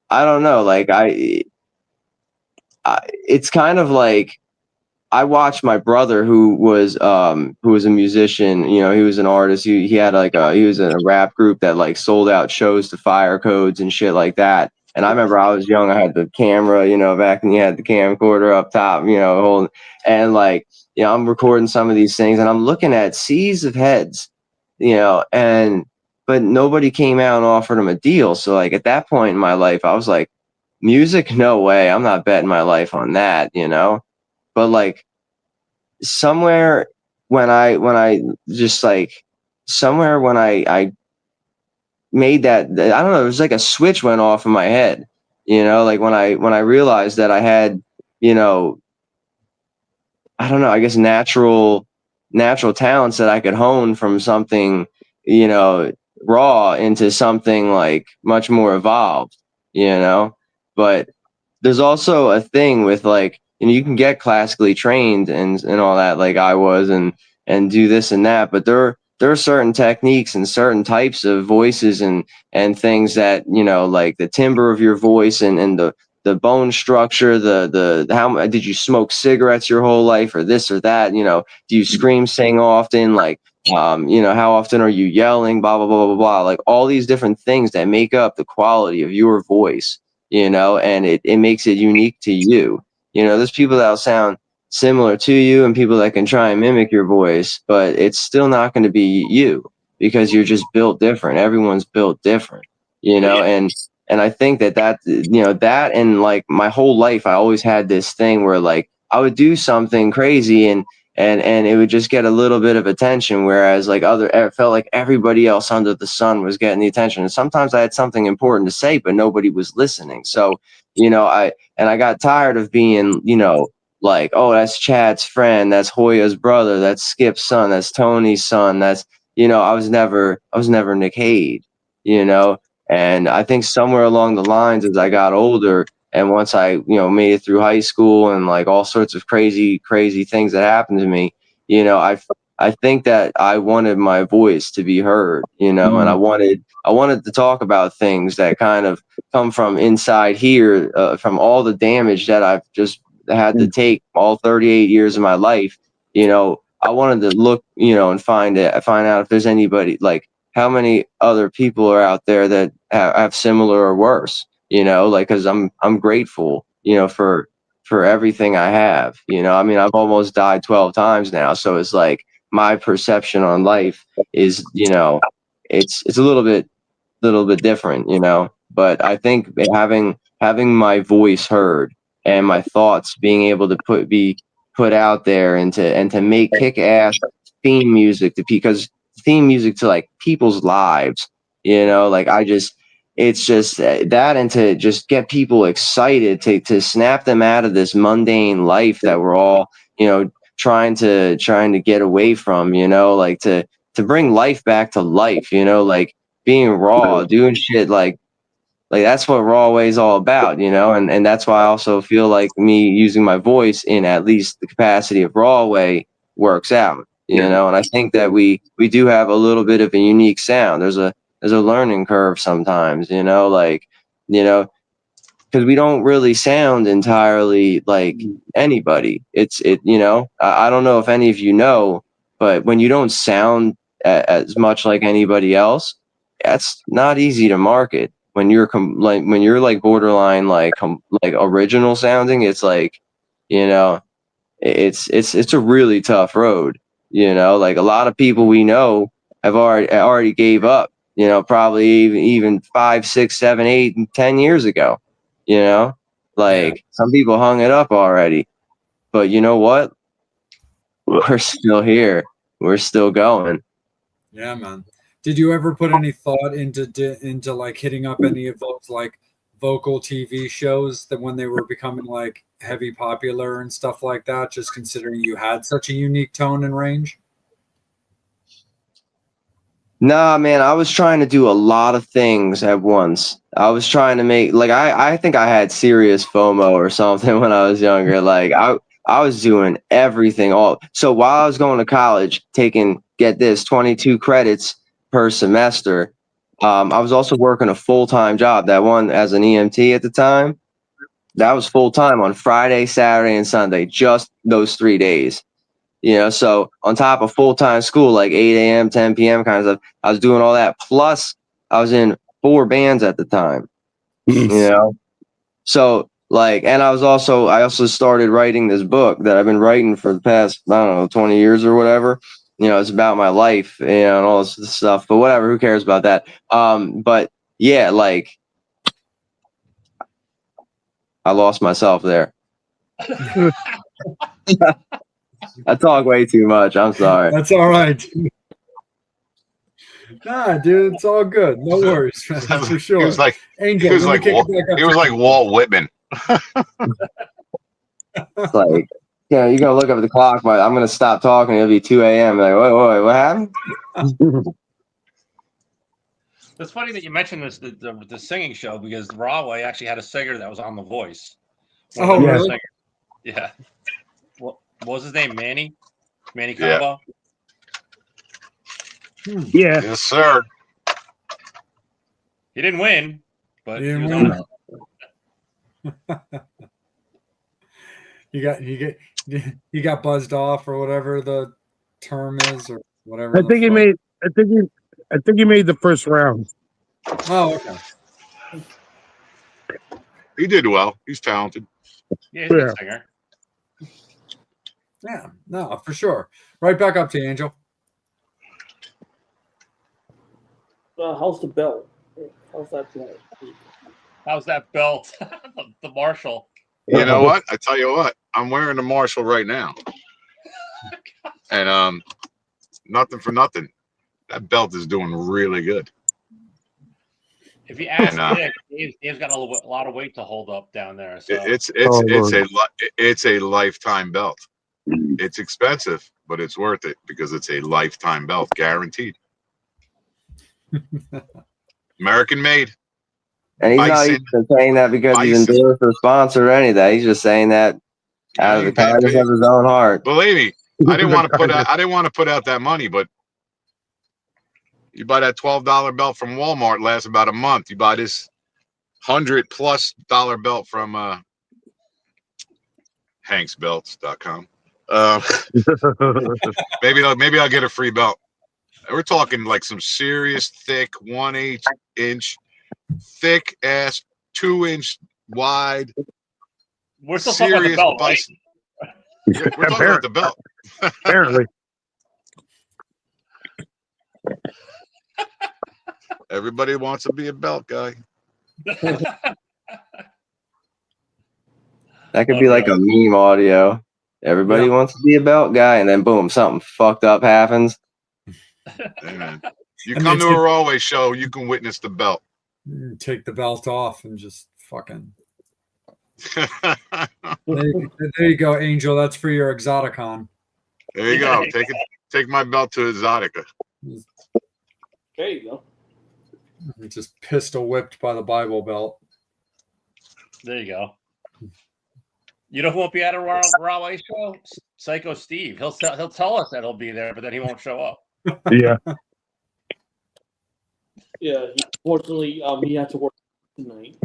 I don't know, like I it's kind of like, I watched my brother who was a musician, he was an artist. He had like he was in a rap group that like sold out shows to fire codes and shit like that. And I remember I was young, I had the camera, back when you had the camcorder up top, and like, I'm recording some of these things and I'm looking at seas of heads, but nobody came out and offered him a deal. So like at that point in my life, I was like, music, no way. I'm not betting my life on that, but like somewhere when I just like somewhere when I made that, I don't know, it was like a switch went off in my head, like when I realized that I had, I don't know, I guess natural talents that I could hone from something, raw into something like much more evolved, but there's also a thing with like, you can get classically trained and all that, like I was, and do this and that, but there are certain techniques and certain types of voices and things that, like the timbre of your voice and the bone structure, the how did you smoke cigarettes your whole life or this or that, do you scream, sing often, like how often are you yelling, blah blah blah blah blah, like all these different things that make up the quality of your voice, and it makes it unique to you. There's people that'll sound similar to you and people that can try and mimic your voice, but it's still not going to be you because you're just built different. Everyone's built different, and I think that that and like my whole life, I always had this thing where like I would do something crazy and it would just get a little bit of attention, whereas like it felt like everybody else under the sun was getting the attention. And sometimes I had something important to say, but nobody was listening. So, I got tired of being, like, oh, that's Chad's friend, that's Hoya's brother, that's Skip's son, that's Tony's son, that's, I was never Nick Haid, and I think somewhere along the lines as I got older, and once I, made it through high school and like all sorts of crazy things that happened to me, I I think that I wanted my voice to be heard, and I wanted to talk about things that kind of come from inside here, from all the damage that I've just had to take all 38 years of my life. I wanted to look, and find out if there's anybody, like, how many other people are out there that have similar or worse, like, because I'm grateful, for everything I have. I mean, I've almost died 12 times now, so it's like my perception on life is, it's a little bit different, but I think having my voice heard and my thoughts being able to be put out there and to make kick-ass theme music because theme music to like people's lives, like it's just that, and to just get people excited to snap them out of this mundane life that we're all, trying to get away from, like to bring life back to life, like being raw, doing shit like that's what Rahway is all about, and that's why I also feel like me using my voice in at least the capacity of Rahway works out, and I think that we do have a little bit of a unique sound. There's a learning curve sometimes, because we don't really sound entirely like anybody. I don't know if any of you know, but when you don't sound as much like anybody else, that's not easy to market. When you're like borderline like original sounding, it's like, it's a really tough road. Like a lot of people we know have already gave up. Probably even 5, 6, 7, 8, and 10 years ago. Some people hung it up already. But you know what? We're still here. We're still going. Yeah, man. Did you ever put any thought into like hitting up any of those like vocal TV shows that when they were becoming like heavy popular and stuff like that, just considering you had such a unique tone and range? Nah, man, I was trying to do a lot of things at once. I was trying to make I think I had serious FOMO or something when I was younger. Like I was doing everything so while I was going to college, taking, get this, 22 credits per semester. I was also working a full-time job. That one as an EMT at the time, that was full-time on Friday, Saturday, and Sunday, just those 3 days. So on top of full-time school, like 8 a.m., 10 p.m. kind of stuff, I was doing all that. Plus, I was in 4 bands at the time, So and I also started writing this book that I've been writing for the past, I don't know, 20 years or whatever. It's about my life, and all this stuff, but whatever, who cares about that? But yeah, I lost myself there. I talk way too much. I'm sorry. That's all right. Nah, dude, it's all good. No worries, man, for sure. He was like Angel, he was like Walt Whitman. It's like, you're gonna look up at the clock, but I'm gonna stop talking. It'll be 2 a.m. Like, wait, what happened? It's funny that you mentioned this the singing show, because Rahway actually had a singer that was on The Voice. Oh, really? Yeah. What was his name? Manny Combo? Yeah. Yes, sir. He didn't win, but He he didn't was win. on it. You got buzzed off, or whatever the term is, or whatever. I think he made the first round. Oh, okay. He did well. He's talented. Yeah, he's a good singer. Yeah, no, for sure. Right back up to you, Angel. How's the belt? How's that belt? How's that belt? the Marshall. You know what? I tell you what, I'm wearing the Marshall right now. And nothing for nothing. That belt is doing really good. If you ask Dick, Dave's got a lot of weight to hold up down there. So It's a lifetime belt. It's expensive, but it's worth it because it's a lifetime belt, guaranteed. American made. And he's not even saying that because he's endorsed or sponsored or any of that. He's just saying that out of the kindness of his own heart. Believe me, I didn't want to put out that money, but you buy that $12 belt from Walmart, lasts about a month. You buy this $100+ belt from hanksbelts.com. Maybe I'll get a free belt. We're talking like some serious thick 1/8 thick ass 2-inch wide. We're still talking about the belt, right? We're talking about the belt. Apparently. Everybody wants to be a belt guy. That could be like a meme audio. Everybody wants to be a belt guy, and then boom, something fucked up happens. Hey, man. You come to a Rahway show, you can witness the belt. Take the belt off and just fucking. There you go, Angel. That's for your Exoticon. There you go. Take my belt to Exotica. There you go. Just pistol whipped by the Bible Belt. There you go. You know who won't be at a Rahway show? Psycho Steve. He'll tell us that he'll be there, but then he won't show up. Yeah. Yeah. Unfortunately, he had to work tonight.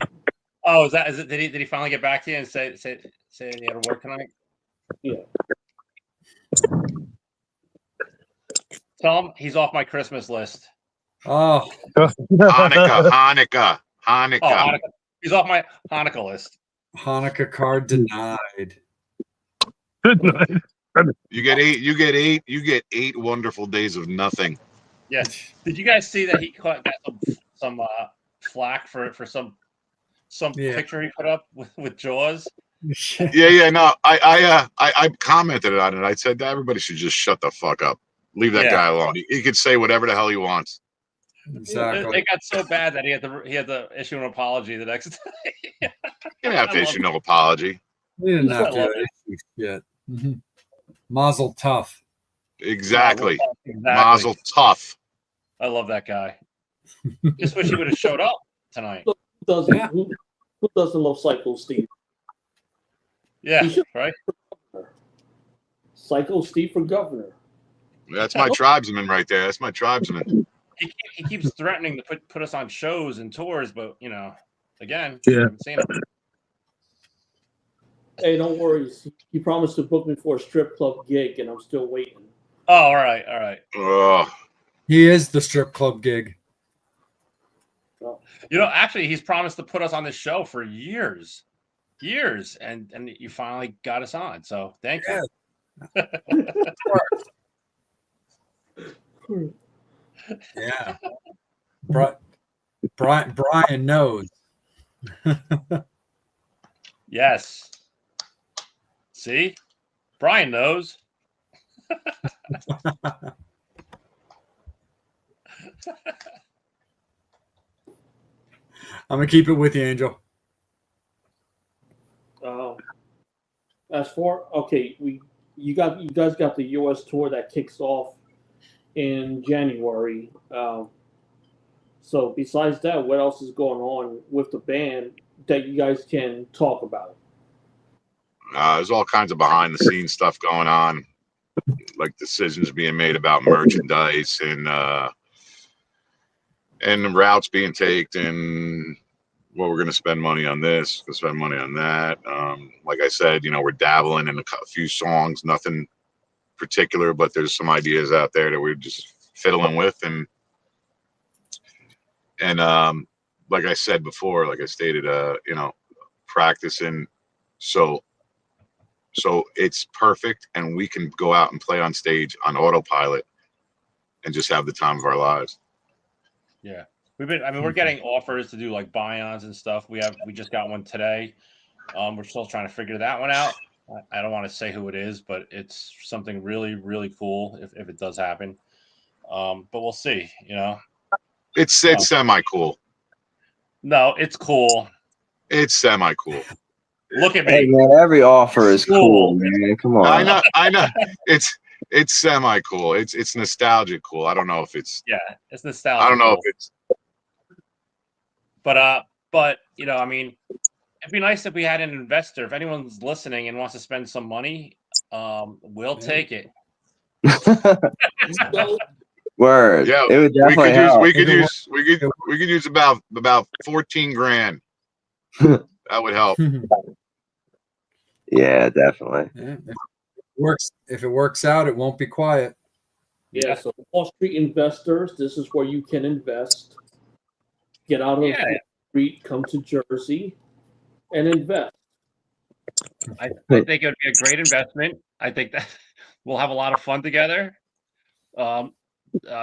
Oh, is it? Did he finally get back to you and say he had to work tonight? Yeah. Tell him he's off my Christmas list. Oh, Hanukkah. Oh, Hanukkah. He's off my Hanukkah list. Hanukkah card denied. Good night. You get 8 wonderful days of nothing. Yes. Did you guys see that he got some flack for some picture he put up with Jaws? Yeah. No, I commented on it. I said that everybody should just shut the fuck up. Leave that guy alone. He could say whatever the hell he wants. Exactly. It got so bad that he had to issue an apology the next day. You didn't have to issue no apology. We didn't have to issue shit. Mazel tough. Exactly. Mazel tough. I love that guy. Just wish he would have showed up tonight. Who doesn't love Psycho Steve? Yeah, right? Psycho Steve for governor. That's my tribesman right there. That's my tribesman. He keeps threatening to put us on shows and tours, but again, Yeah. haven't seen him. Hey, don't worry. He promised to book me for a strip club gig, and I'm still waiting. Oh, all right. Oh, He is the strip club gig. Actually, he's promised to put us on this show for years, and you finally got us on. So thank you. Yeah. Brian knows. Yes. See? Brian knows. I'm gonna keep it with you, Angel. As for you guys got the U.S. tour that kicks off in January. So besides that, what else is going on with the band that you guys can talk about? there's all kinds of behind the scenes stuff going on, like decisions being made about merchandise and routes being taken, and what we're going to spend money on this, spend money on that. Like I said, we're dabbling in a few songs, nothing particular, but there's some ideas out there that we're just fiddling with, and like I said before, like I stated, practicing so it's perfect, and we can go out and play on stage on autopilot and just have the time of our lives. Yeah. We're getting offers to do like buy-ons and stuff. We just got one today. We're still trying to figure that one out. I don't want to say who it is, but it's something really, really cool if it does happen. But we'll see, It's semi-cool. No, it's cool. It's semi-cool. Look at me. Hey man, every offer is cool, man. Come on. I know. It's semi-cool. It's nostalgic cool. I don't know if it's. Yeah, it's nostalgic. I don't know if it's. But it'd be nice if we had an investor. If anyone's listening and wants to spend some money, we'll take it. So, Word. Yeah, It would definitely help. we could use about 14 grand. That would help. Yeah, definitely. Yeah, if it works out, it won't be quiet. yeah, so Wall Street investors, this is where you can invest. Get out of Yeah. Wall Street, come to Jersey, and invest. I think it would be a great investment. I think that we'll have a lot of fun together.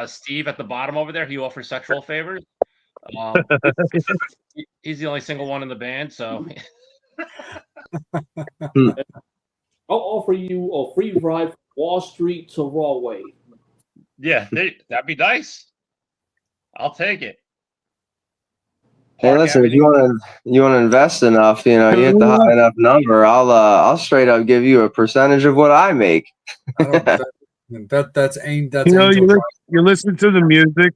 Steve at the bottom over there, he offers sexual favors. He's the only single one in the band, so I'll offer you a free ride from Wall Street to Rahway. yeah, that'd be nice. I'll take it. Hey, Park listen, if Avenue. you want to invest enough, you hit the high enough number, I'll straight up give you a percentage of what I make. That's that's You know, Angel. you listen to the music.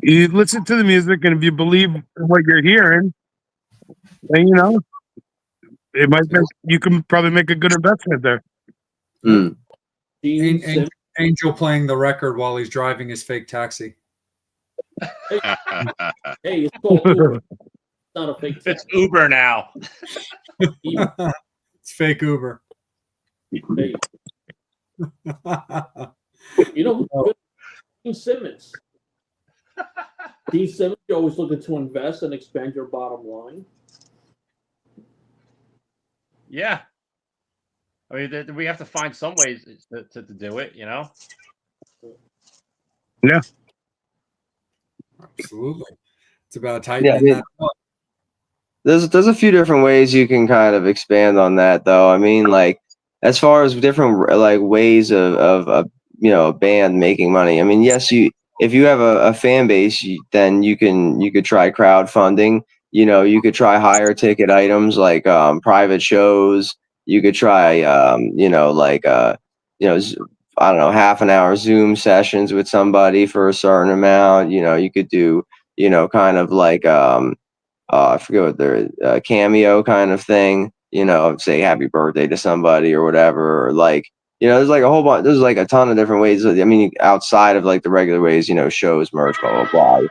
You listen to the music, and if you believe what you're hearing, then it might make, you can probably make a good investment there. Mm. Angel playing the record while he's driving his fake taxi. Hey, it's called Uber. It's not a fake It's Uber now. It's fake Uber. Hey, you know, Dean Simmons. Dean Simmons, you're always looking to invest and expand your bottom line. Yeah. I mean, we have to find some ways to do it, you know? Yeah. Absolutely. It's about tightening that up. There's a few different ways you can kind of expand on that, though. I mean, like as far as different like ways of a band making money. I mean, yes, if you have a fan base, then you could try crowdfunding. You could try higher ticket items like private shows. You could try I don't know, half an hour Zoom sessions with somebody for a certain amount. You could do kind of like I forget what their cameo kind of thing, say happy birthday to somebody or whatever, or like, there's like a whole bunch, there's like a ton of different ways. I mean, outside of like the regular ways, shows, merch, blah, blah,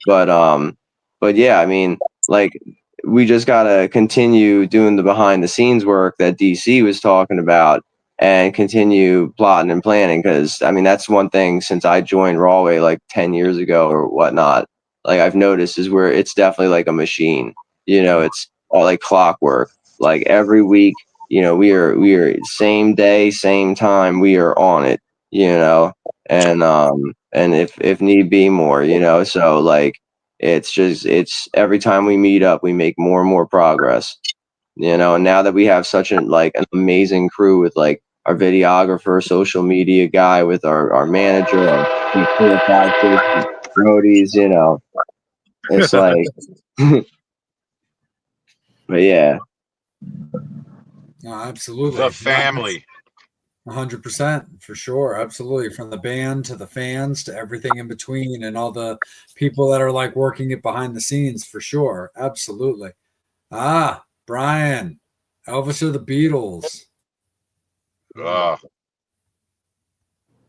blah. But yeah, I mean, like we just got to continue doing the behind the scenes work that DC was talking about and continue plotting and planning. Cause I mean, that's one thing since I joined Rahway like 10 years ago or whatnot, like I've noticed is where it's definitely like a machine, it's all like clockwork, like every week, we are same day, same time, we are on it, and if need be more, so like, it's every time we meet up, we make more and more progress, and now that we have such an amazing crew with like our videographer, social media guy, with our manager, our 4 or 5 roadies, it's like, but yeah. No, absolutely. The family. 100% for sure. Absolutely. From the band to the fans to everything in between and all the people that are like working it behind the scenes for sure. Absolutely. Brian, Elvis or the Beatles? What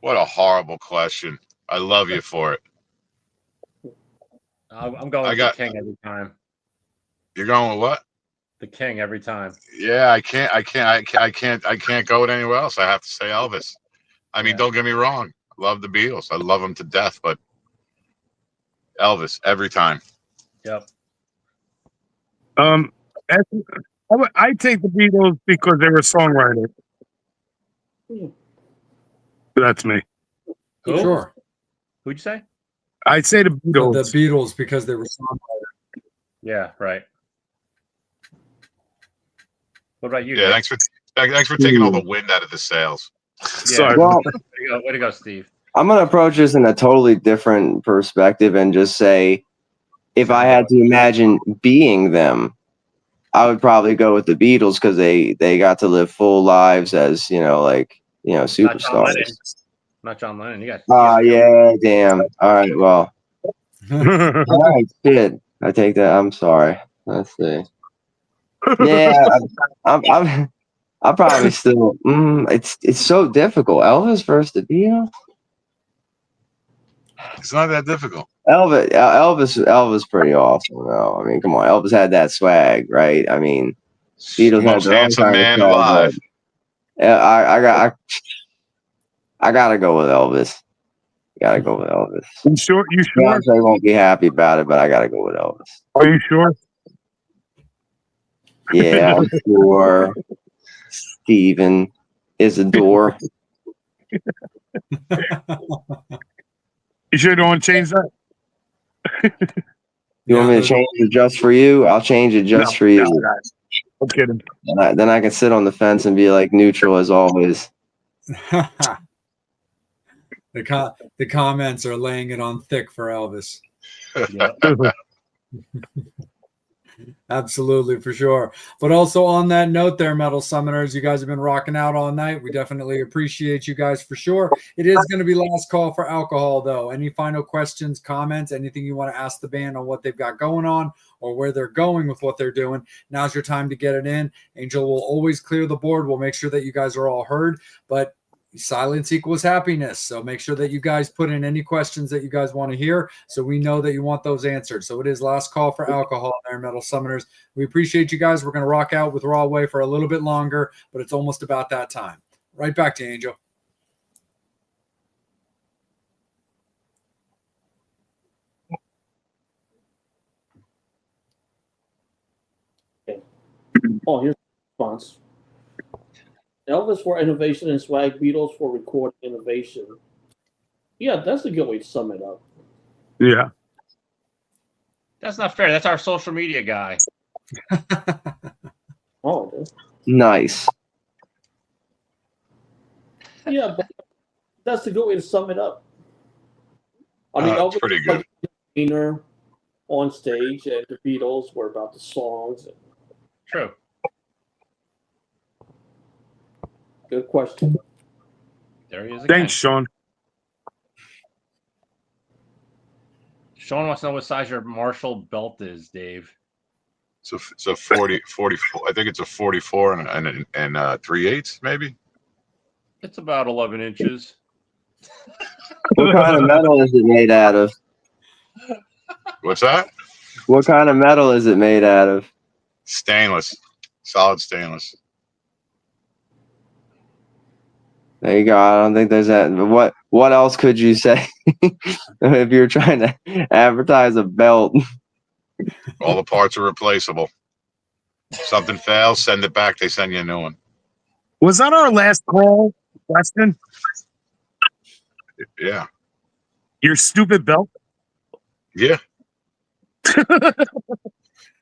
a horrible question. I love you for it. I'm going with the King every time. You're going with what? The King every time. Yeah, I can't go with anywhere else. I have to say Elvis. I mean, Don't get me wrong. I love the Beatles. I love them to death, but Elvis every time. Yep. I take the Beatles because they were songwriters. That's me. Who? Sure. Who'd you say? I'd say the Beatles. The Beatles because they were songwriters. Yeah, right. What about you? Yeah, Nick? thanks for taking all the wind out of the sails. Yeah. Sorry. Well, Way to go, Steve. I'm going to approach this in a totally different perspective and just say, if I had to imagine being them, I would probably go with the Beatles because they got to live full lives as, superstars. Not John Lennon. You got. Yeah, damn. All right, well. All right, shit. I take that. I'm sorry. Let's see. Yeah, I'll probably still. It's so difficult. Elvis versus the Beatles. It's not that difficult. Elvis, pretty awesome though. I mean, come on, Elvis had that swag, right? I mean, Beatles had Most their own handsome kind of man swag, alive. but I gotta go with Elvis. Gotta go with Elvis. You sure? You sure? Perhaps I won't be happy about it, but I gotta go with Elvis. Are you sure? Yeah, I'm sure. Steven Isidore. You sure don't want to change that? You want me to change it just for you? I'll change it just for you. No, I'm kidding. Then I can sit on the fence and be like neutral as always. The comments are laying it on thick for Elvis. Yeah. Absolutely, for sure. But also on that note there, Metal Summoners, you guys have been rocking out all night. We definitely appreciate you guys for sure. It is going to be last call for alcohol, though. Any final questions, comments, anything you want to ask the band on what they've got going on or where they're going with what they're doing, now's your time to get it in. Angel will always clear the board. We'll make sure that you guys are all heard. But silence equals happiness. So make sure that you guys put in any questions that you guys want to hear so we know that you want those answered. So it is last call for alcohol there, Metal Summoners. We appreciate you guys. We're going to rock out with Rahway for a little bit longer, but it's almost about that time. Right back to you, Angel. Oh, here's the response. Elvis for innovation and swag, Beatles for recording innovation. Yeah, that's a good way to sum it up. Yeah. That's not fair. That's our social media guy. Oh, it is. Nice. Yeah, but that's a good way to sum it up. I mean, It's Elvis pretty was like good. a entertainer on stage, and the Beatles were about the songs. True. Good question. There he is again. Thanks, Sean. Sean wants to know what size your Marshall belt is, Dave. So it's a 44. I think it's a 44 and 3/8 maybe. It's about 11 inches. What kind of metal is it made out of? What's that? What kind of metal is it made out of? Stainless, solid stainless. There you go. I don't think there's that. What else could you say if you're trying to advertise a belt? All the parts are replaceable. Something fails, send it back. They send you a new one. Was that our last call, Weston? Yeah, Your stupid belt? yeah.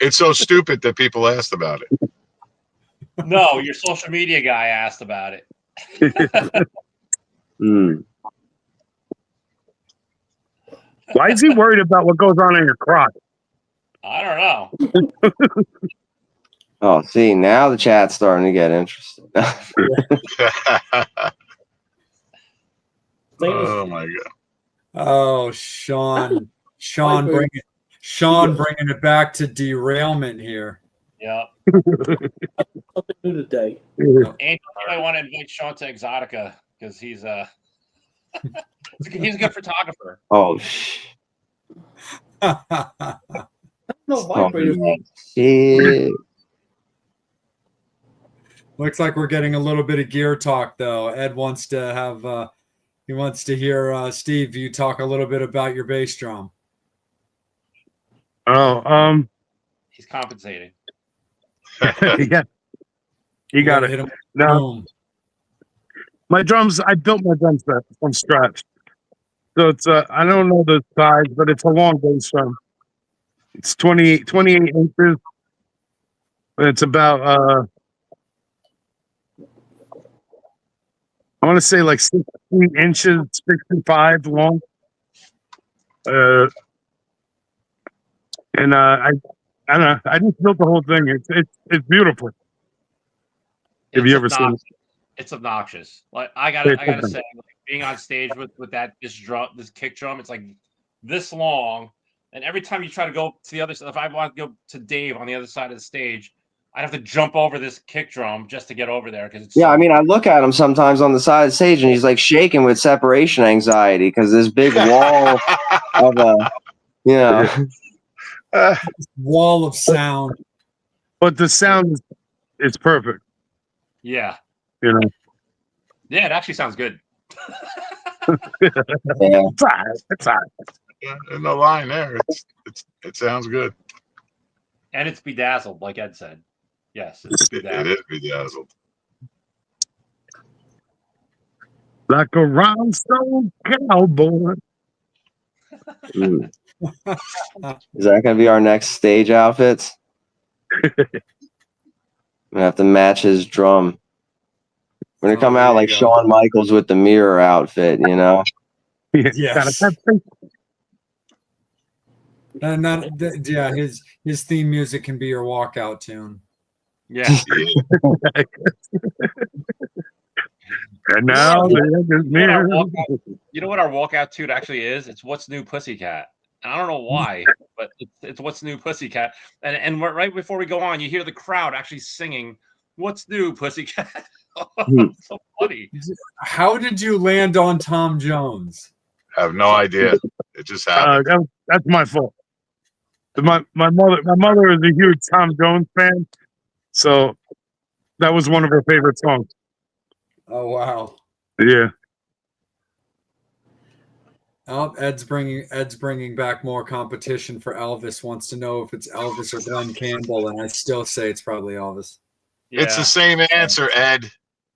It's so stupid that people asked about it. No, your social media guy asked about it. Why is he worried about what goes on in your crotch? I don't know. Oh, see, now the chat's starting to get interesting. Oh my god. Oh, Sean bringing it back to derailment here. Yeah. Something new today. Angel, you might want to invite Sean to Exotica because he's he's a good photographer. Oh, No vibrators. shit. Looks like we're getting a little bit of gear talk, though. Ed wants to have he wants to hear Steve, you talk a little bit about your bass drum. Oh, He's compensating. yeah. You got Hit it. him. No, Boom. my drums, I built my drums from scratch. So it's, I don't know the size, but it's a long bass drum. It's 28 inches. It's about, I want to say like 16 inches, 65 long. And I don't know. I just built the whole thing. It's beautiful. Have you ever seen it? It's obnoxious. Like I gotta say, like, being on stage with this kick drum, it's like this long, and every time you try to go to the other side, if I want to go to Dave on the other side of the stage, I'd have to jump over this kick drum just to get over there because it's Yeah, I mean, I look at him sometimes on the side of the stage, and he's like shaking with separation anxiety because this big wall of Wall of sound. But the sound is perfect. Yeah. You know. Yeah, it actually sounds good. yeah. It's all right. It's all right. Yeah, there's no line there. It sounds good. And it's bedazzled, like Ed said. Yes, it's It bedazzled. is bedazzled. Like a rhinestone cowboy. Mm. Is that gonna be our next stage outfits? I'm gonna have to match his drum. We're gonna come there out you like go. Shawn Michaels with the mirror outfit, you know? Yes. And yeah, his theme music can be your walkout tune. Yeah. And now you know what our walkout tune actually is? It's What's New Pussycat. And I don't know why, but it's What's New Pussycat. And right before we go on, you hear the crowd actually singing What's New Pussycat. So funny. How did you land on Tom Jones? I have no idea. It just happened. that's my fault. My mother is a huge Tom Jones fan, so that was one of her favorite songs. Oh wow. Yeah. Oh, Ed's bringing back more competition for Elvis. Wants to know if it's Elvis or Glenn Campbell, and I still say it's probably Elvis. Yeah. It's the same answer, Ed.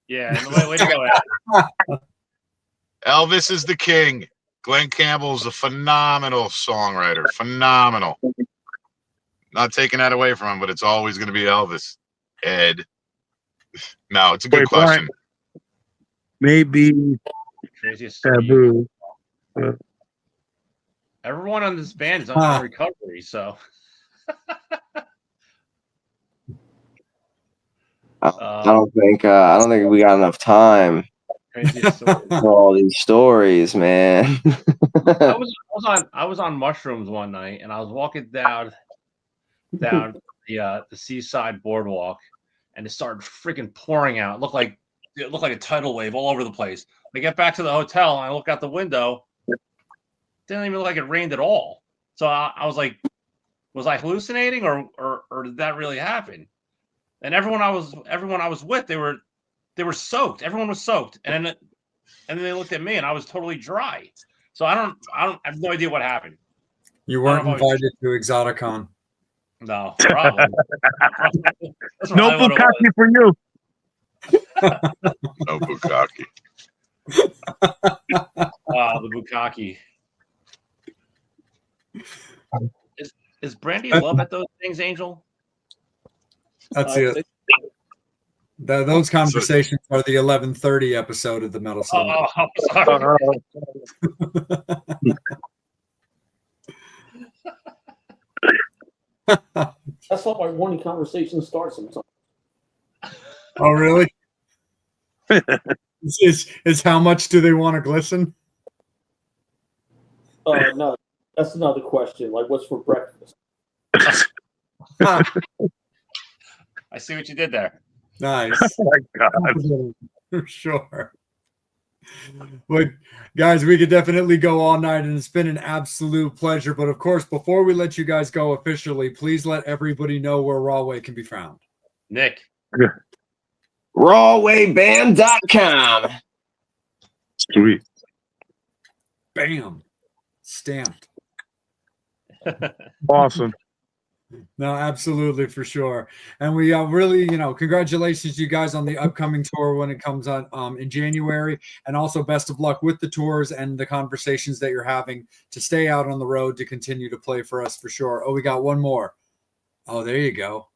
Yeah. Way to go, Ed. Elvis is the king. Glenn Campbell is a phenomenal songwriter. Phenomenal. Not taking that away from him, but it's always going to be Elvis. Ed. No, it's a good question. Brian, maybe Craziest taboo. Everyone on this band is on recovery, so. I don't think we got enough time for all these stories, man. I was on mushrooms one night, and I was walking down the seaside boardwalk, and it started freaking pouring out. It looked like a tidal wave all over the place. I get back to the hotel, and I look out the window. It didn't even look like it rained at all. So I was like, was I hallucinating, or did that really happen? And everyone I was with, they were soaked. Everyone was soaked, and then they looked at me, and I was totally dry. So I have no idea what happened. You weren't invited to Exoticon. No, probably. No bukkake for you. No bukkake. Wow, the bukkake. Is Brandy Love at those things, Angel? That's it. Those conversations are the 11:30 episode of the Metal Summit. Oh, sorry. That's how my morning conversation starts sometimes. Oh, really? Is how much do they want to glisten? No, that's another question. Like, what's for breakfast? I see what you did there. Nice. Oh my God. For sure. But guys, we could definitely go all night, and it's been an absolute pleasure. But of course, before we let you guys go officially, please let everybody know where Rahway can be found. Nick. RahwayBand.com. Sweet. Bam. Stamped. Awesome. No, absolutely, for sure. And we really, congratulations, you guys, on the upcoming tour when it comes on in January. And also best of luck with the tours and the conversations that you're having to stay out on the road to continue to play for us, for sure. Oh, we got one more. Oh, there you go.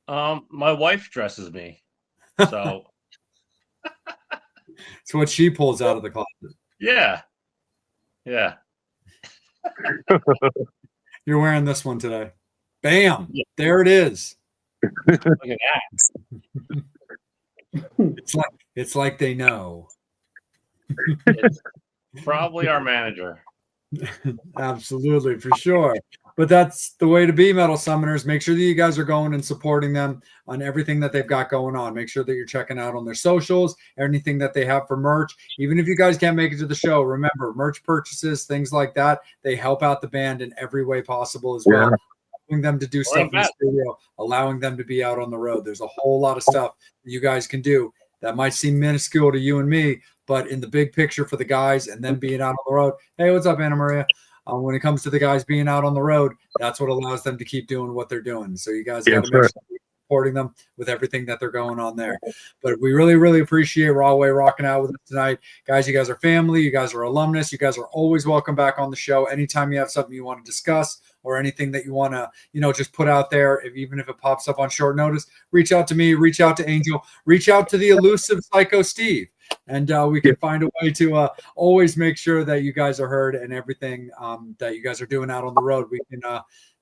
My wife dresses me. So it's what she pulls out of the closet. Yeah. Yeah. You're wearing this one today. Bam. Yeah. There it is. Look at that. It's like they know. It's probably our manager. Absolutely, for sure. But that's the way to be, Metal Summoners. Make sure that you guys are going and supporting them on everything that they've got going on. Make sure that you're checking out on their socials, anything that they have for merch. Even if you guys can't make it to the show, remember, merch purchases, things like that, they help out the band in every way possible as well. Allowing them to do stuff in the studio, allowing them to be out on the road. There's a whole lot of stuff that you guys can do that might seem minuscule to you and me, but in the big picture for the guys and them being out on the road. Hey, what's up, Anna Maria? When it comes to the guys being out on the road, that's what allows them to keep doing what they're doing. So you guys got to make sure you're supporting them with everything that they're going on there. But we really, really appreciate Rahway rocking out with us tonight. Guys, you guys are family. You guys are alumnus. You guys are always welcome back on the show. Anytime you have something you want to discuss or anything that you want to, just put out there, even if it pops up on short notice, reach out to me, reach out to Angel, reach out to the elusive Psycho Steve. And we can find a way to always make sure that you guys are heard and everything that you guys are doing out on the road. We can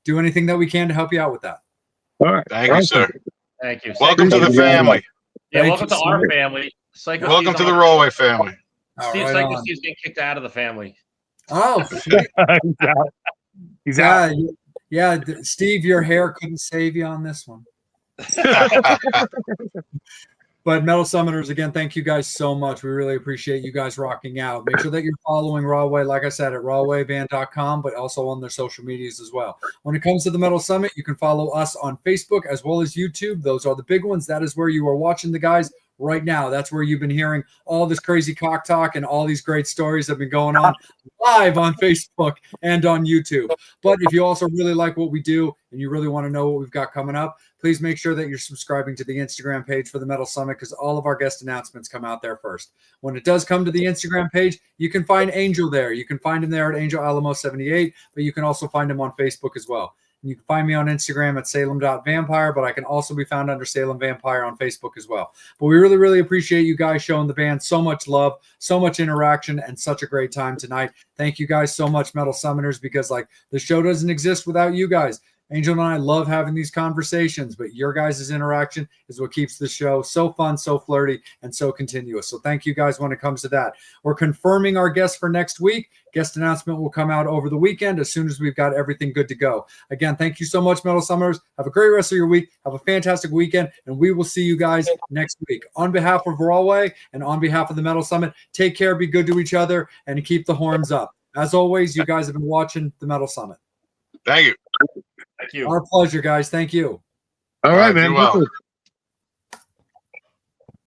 do anything that we can to help you out with that. All right. Thank you, sir. Thank you. Welcome to the family. Yeah, welcome to our family. Psycho Welcome Steve's to the on- Rahway family. Psycho Steve's getting kicked out of the family. Oh, sweet. He's out. Yeah, Steve, your hair couldn't save you on this one. But Metal Summoners, again, thank you guys so much. We really appreciate you guys rocking out. Make sure that you're following Rahway, like I said, at rahwayband.com, but also on their social medias as well. When it comes to the Metal Summit, you can follow us on Facebook as well as YouTube. Those are the big ones. That is where you are watching the guys right now. That's where you've been hearing all this crazy cock talk and all these great stories that have been going on live on Facebook and on YouTube. But if you also really like what we do and you really want to know what we've got coming up, please make sure that you're subscribing to the Instagram page for the Metal Summit, because all of our guest announcements come out there first. When it does come to the Instagram page, you can find Angel there. You can find him there at Angel Alamo 78, but you can also find him on Facebook as well. You can find me on Instagram at salem.vampire, but I can also be found under Salem Vampire on Facebook as well. But we really, really appreciate you guys showing the band so much love, so much interaction, and such a great time tonight. Thank you guys so much, Metal Summoners, because the show doesn't exist without you guys. Angel and I love having these conversations, but your guys' interaction is what keeps the show so fun, so flirty, and so continuous. So thank you guys when it comes to that. We're confirming our guests for next week. Guest announcement will come out over the weekend as soon as we've got everything good to go. Again, thank you so much, Metal Summoners. Have a great rest of your week. Have a fantastic weekend, and we will see you guys next week. On behalf of Rahway and on behalf of the Metal Summit, take care, be good to each other, and keep the horns up. As always, you guys have been watching the Metal Summit. Thank you. Thank you. Our pleasure, guys. Thank you. All right, man. Do well.